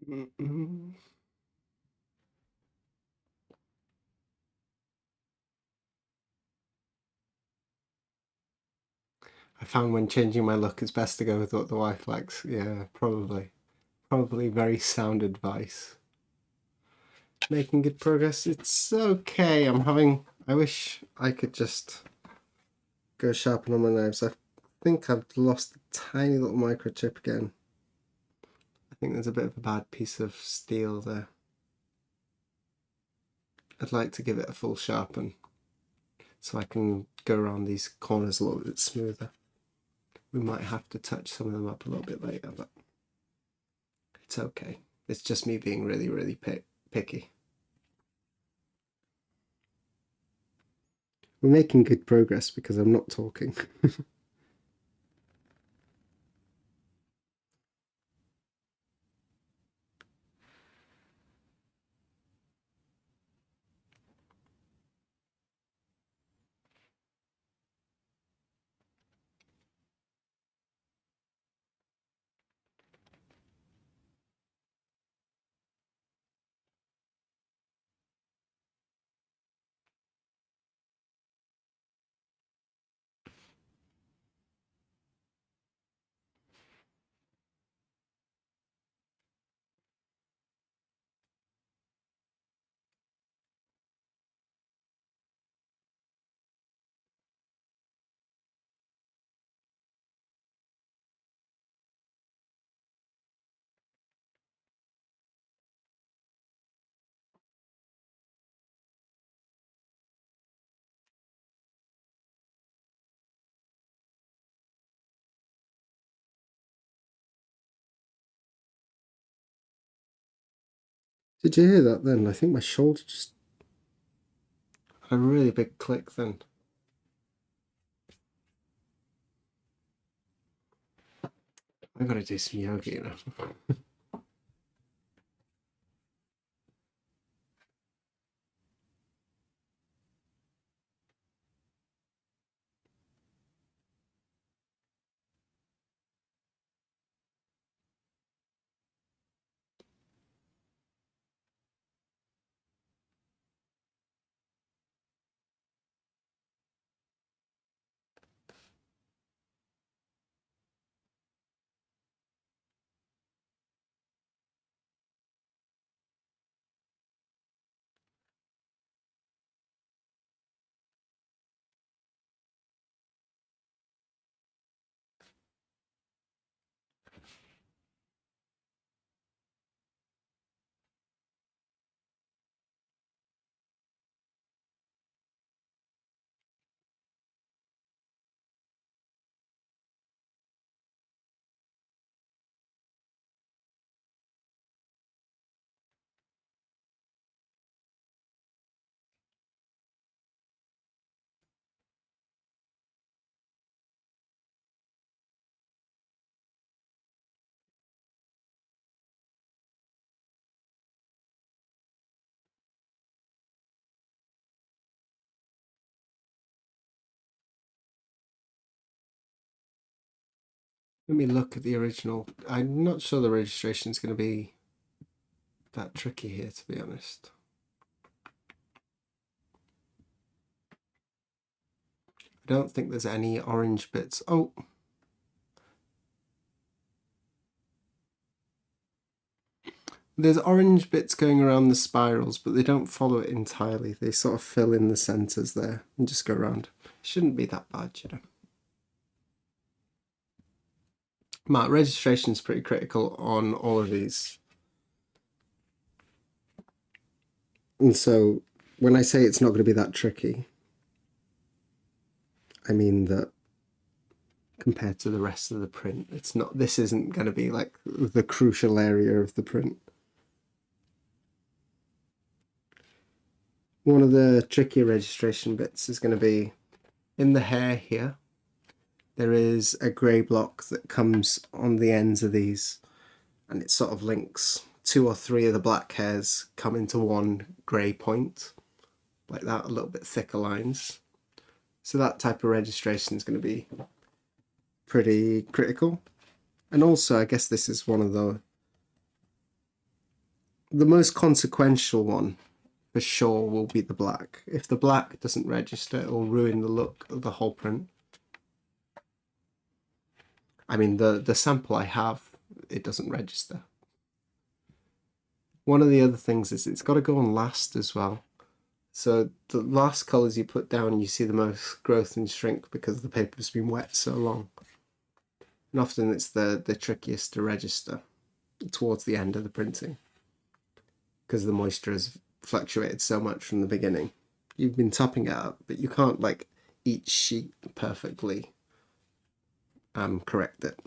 Mm-mm. I found when changing my look, it's best to go with what the wife likes. Yeah, probably. Probably very sound advice. Making good progress. It's okay. I wish I could just go sharpen on my knives. I think I've lost a tiny little microchip again. I think there's a bit of a bad piece of steel there. I'd like to give it a full sharpen so I can go around these corners a little bit smoother. We might have to touch some of them up a little bit later, but it's okay. It's just me being really, really picky. We're making good progress because I'm not talking. Did you hear that then? I think my shoulder just had a really big click then. I gotta do some yoga, you know. Let me look at the original. I'm not sure the registration is going to be that tricky here, to be honest. I don't think there's any orange bits. Oh, there's orange bits going around the spirals, but they don't follow it entirely. They sort of fill in the centres there and just go around. Shouldn't be that bad, you know. Registration is pretty critical on all of these. And so when I say it's not going to be that tricky, I mean that compared to the rest of the print, it's not. This isn't going to be like the crucial area of the print. One of the trickier registration bits is going to be in the hair here. There is a grey block that comes on the ends of these, and it sort of links 2 or 3 of the black hairs come into one grey point, like that, a little bit thicker lines. So that type of registration is going to be pretty critical. And also, I guess this is one of the most consequential one for sure will be the black. If the black doesn't register, it will ruin the look of the whole print. I mean, the sample I have, it doesn't register. One of the other things is it's got to go on last as well. So the last colours you put down, you see the most growth and shrink because the paper's been wet so long. And often it's the trickiest to register towards the end of the printing because the moisture has fluctuated so much from the beginning. You've been topping it up, but you can't like each sheet perfectly correct it.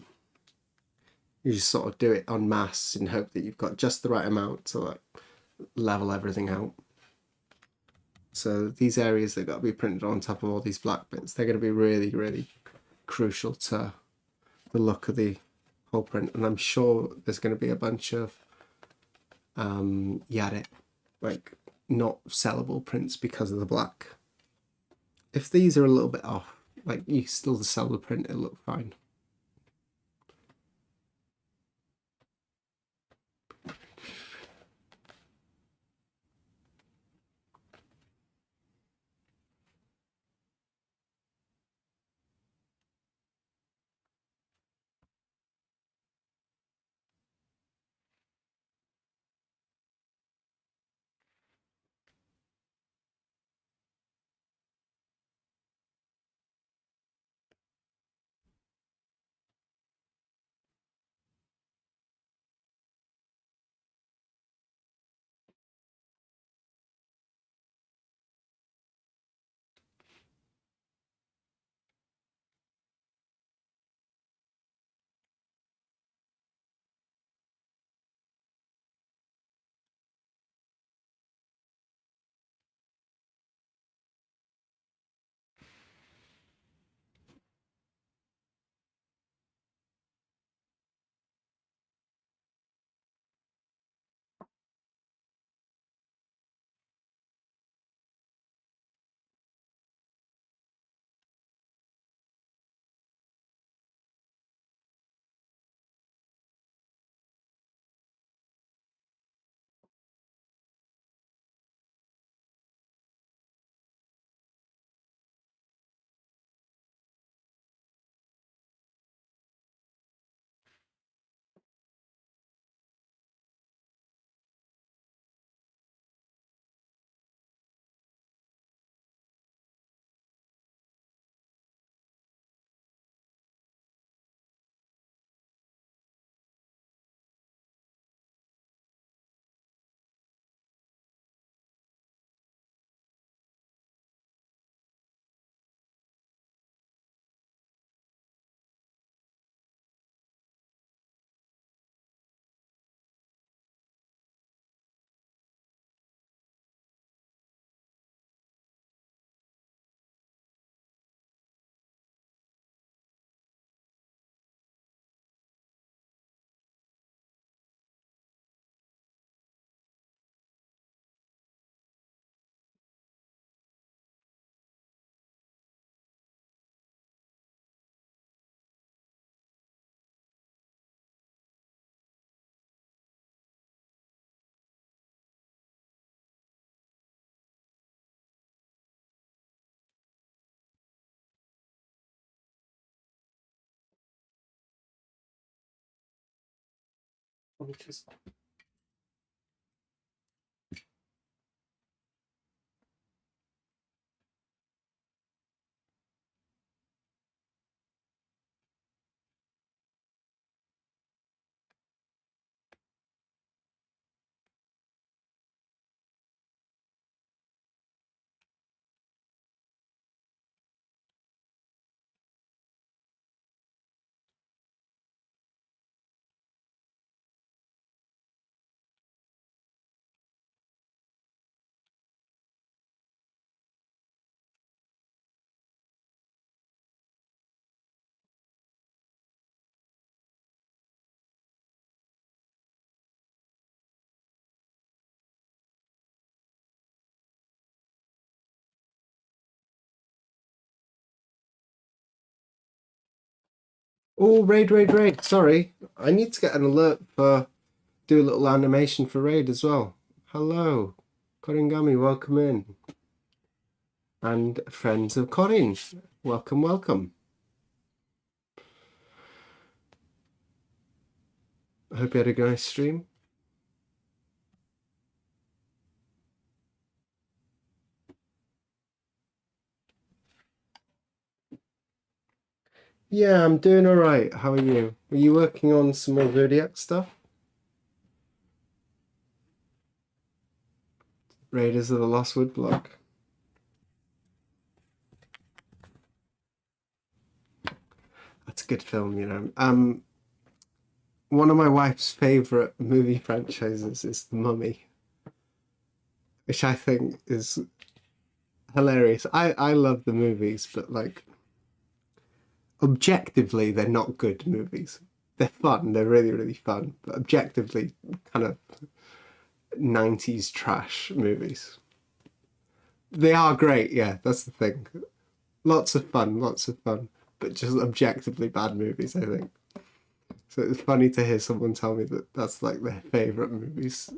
You just sort of do it en masse and hope that you've got just the right amount to like level everything out. So these areas that got to be printed on top of all these black bits, they're going to be really, really crucial to the look of the whole print. And I'm sure there's going to be a bunch of Yaret, like not sellable prints because of the black. If these are a little bit off, like you still sell the print, it'll look fine. Oh, raid. Sorry, I need to get an alert for do a little animation for raid as well. Hello, Koringami, welcome in. And friends of Corin, welcome. I hope you had a nice stream. Yeah, I'm doing all right. How are you? Are you working on some more Zodiac stuff? Raiders of the Lost Woodblock. a good film, you know. One of my wife's favorite movie franchises is The Mummy, which I think is hilarious. I love the movies, but like objectively, they're not good movies. They're fun. They're really, really fun, but objectively, kind of 90s trash movies. They are great, yeah, that's the thing. Lots of fun, but just objectively bad movies, I think. So it's funny to hear someone tell me that that's like their favourite movies.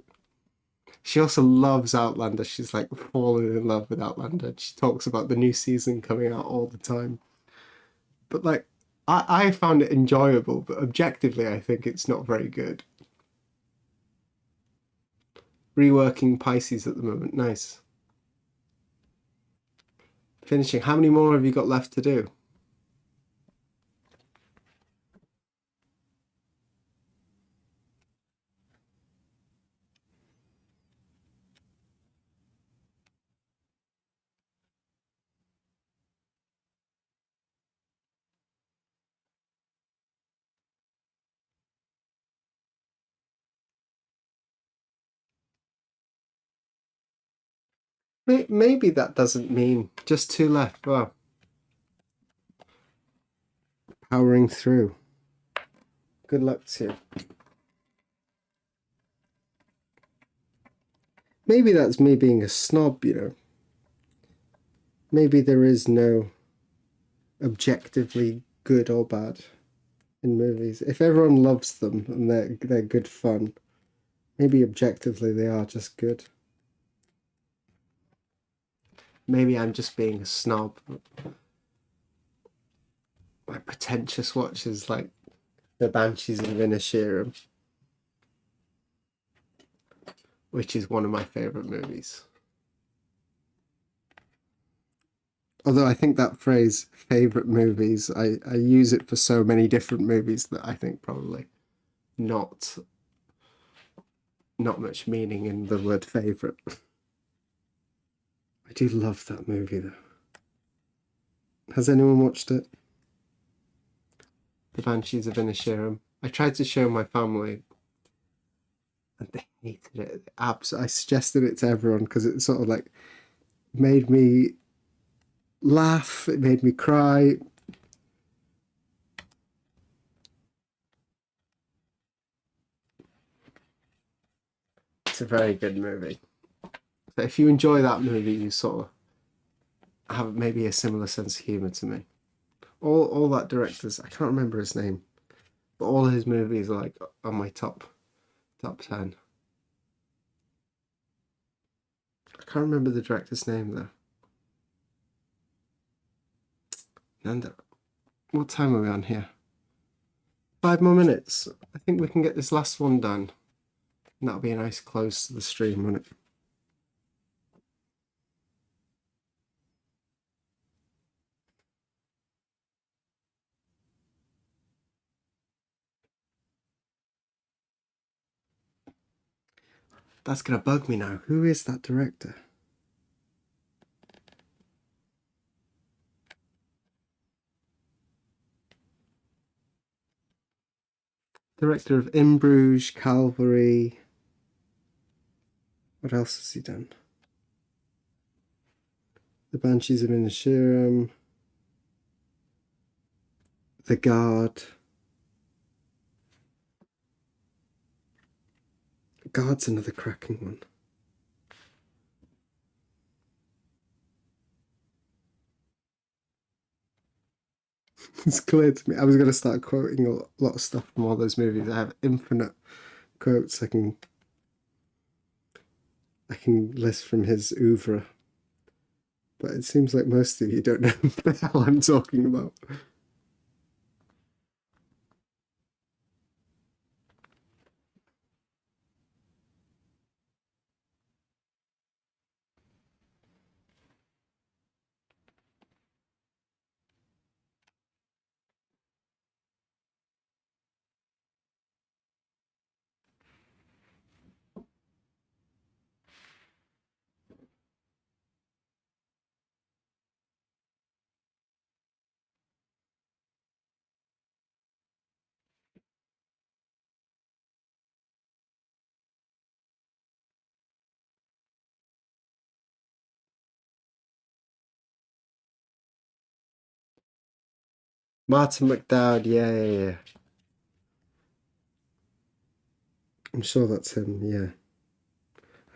She also loves Outlander. She's like fallen in love with Outlander. She talks about the new season coming out all the time. But like, I found it enjoyable, but objectively, I think it's not very good. Reworking Pisces at the moment. Nice. Finishing. How many more have you got left to do? Maybe that doesn't mean just two left. Wow. Powering through. Good luck to you. Maybe that's me being a snob, you know. Maybe there is no objectively good or bad in movies. If everyone loves them and they're good fun, maybe objectively they are just good. Maybe I'm just being a snob. My pretentious watchers like The Banshees of Inisherin, which is one of my favourite movies. Although I think that phrase "favourite movies," I use it for so many different movies that I think probably not much meaning in the word favourite. I do love that movie though. Has anyone watched it? The Banshees of Inisherin. I tried to show my family and they hated it. I suggested it to everyone because it sort of like made me laugh, it made me cry. It's a very good movie. So if you enjoy that movie, you sort of have maybe a similar sense of humour to me. All that director's, I can't remember his name, but all his movies are like on my top 10. I can't remember the director's name though. And what time are we on here? 5 more minutes. I think we can get this last one done. And that'll be a nice close to the stream, won't it? That's gonna bug me now. Who is that director? Director of In Bruges, Calvary. What else has he done? The Banshees of Inisherin. The Guard. Guard's another cracking one. It's clear to me. I was going to start quoting a lot of stuff from all those movies. I have infinite quotes I can list from his oeuvre. But it seems like most of you don't know what the hell I'm talking about. Martin McDowd, yeah. I'm sure that's him, yeah.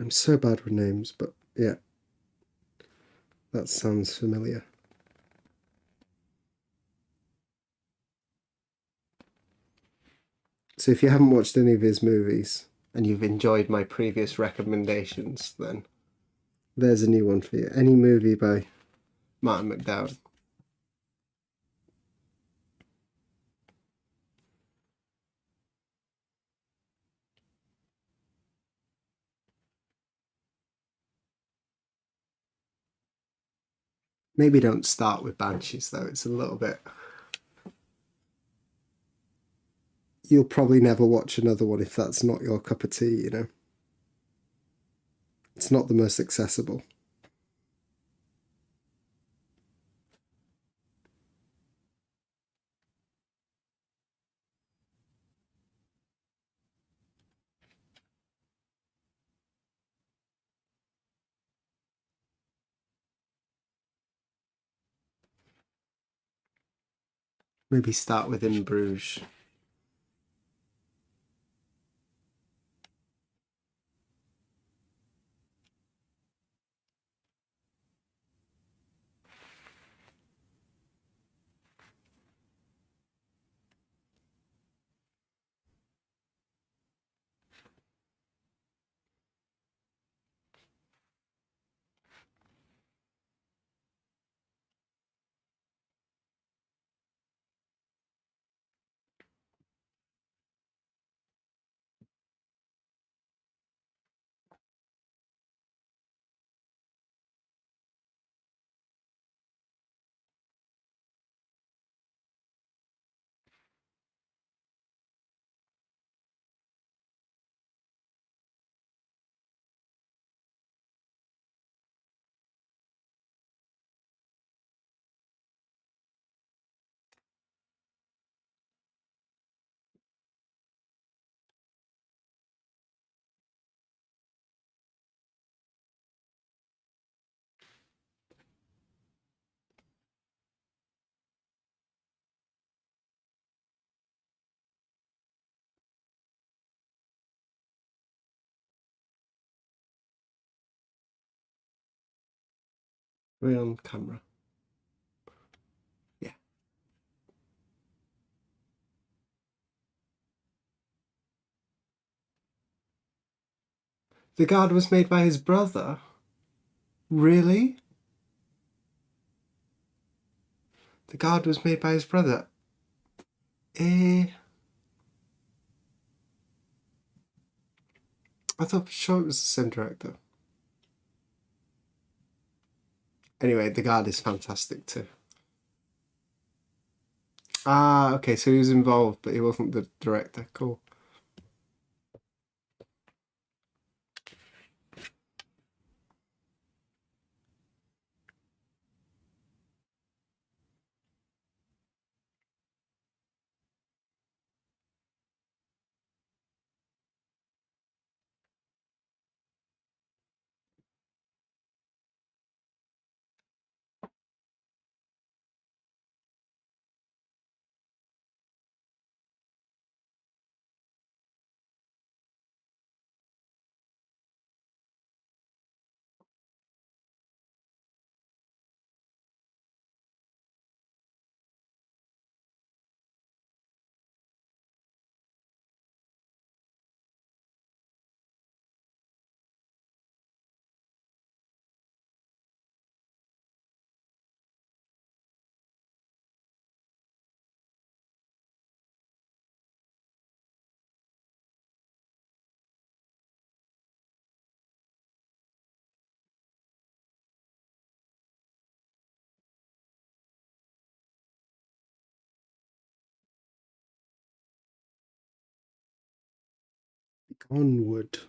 I'm so bad with names, but yeah, that sounds familiar. So if you haven't watched any of his movies and you've enjoyed my previous recommendations, then there's a new one for you. Any movie by Martin McDowd. Maybe don't start with Banshees though, it's a little bit... You'll probably never watch another one if that's not your cup of tea, you know? It's not the most accessible. Maybe start with In Bruges. We're on camera. Yeah. The Guard was made by his brother? Really? The Guard was made by his brother? I thought for sure it was the same director. Anyway, The Guard is fantastic too. Ah, okay, so he was involved, but he wasn't the director. Cool. Onward.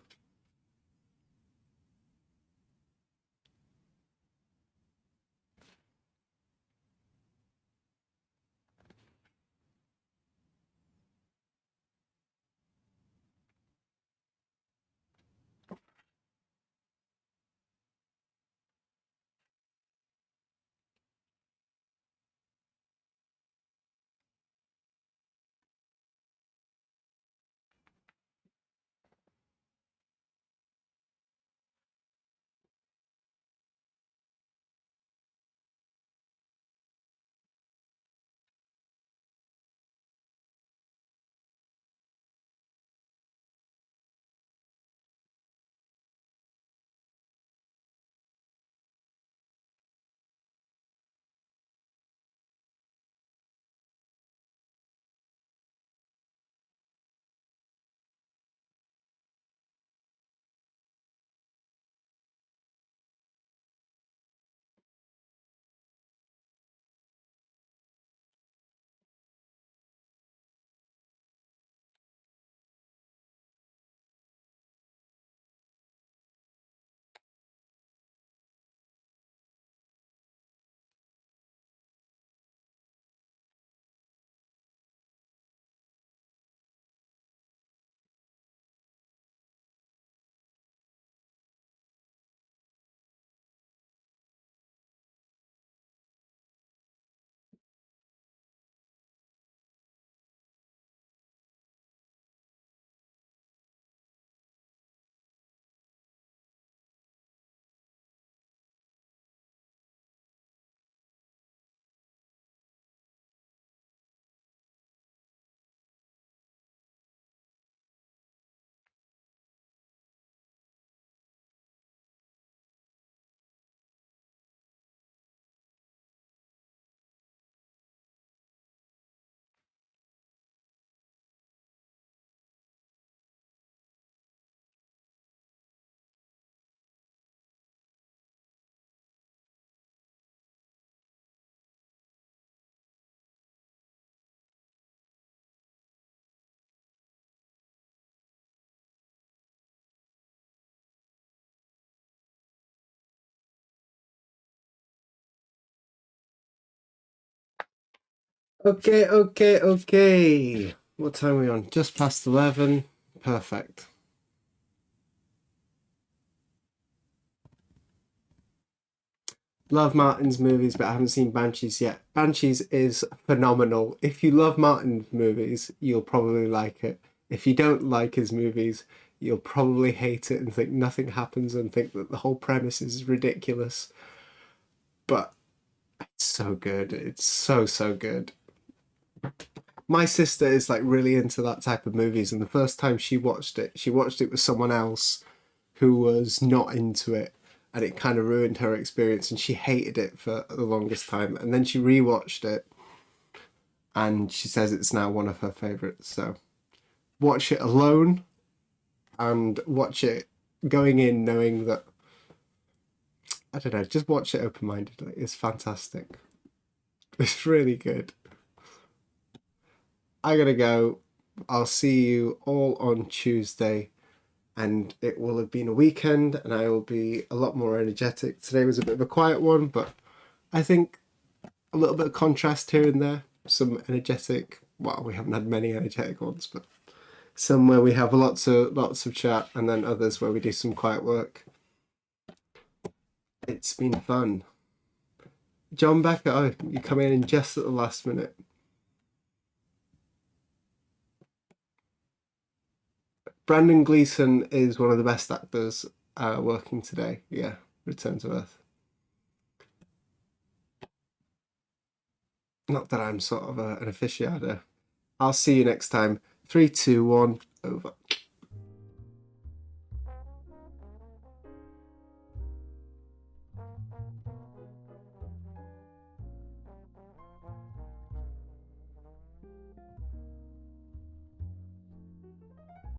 Okay. What time are we on? Just past 11. Perfect. Love Martin's movies, but I haven't seen Banshees yet. Banshees is phenomenal. If you love Martin's movies, you'll probably like it. If you don't like his movies, you'll probably hate it and think nothing happens and think that the whole premise is ridiculous. But it's so good. It's so good. My sister is like really into that type of movies, and the first time she watched it with someone else who was not into it, and it kind of ruined her experience, and she hated it for the longest time. And then she rewatched it, and she says it's now one of her favorites. So watch it alone, and watch it going in knowing that, I don't know, just watch it open mindedly. It's fantastic. It's really good. I gotta go. I'll see you all on Tuesday, and it will have been a weekend, and I will be a lot more energetic. Today was a bit of a quiet one, but I think a little bit of contrast here and there. Some energetic. Well, we haven't had many energetic ones, but some where we have lots of chat, and then others where we do some quiet work. It's been fun. John Becker, oh, you come in just at the last minute. Brandon Gleeson is one of the best actors working today. Yeah, Return to Earth. Not that I'm sort of an aficionado. I'll see you next time. 3, 2, 1, over.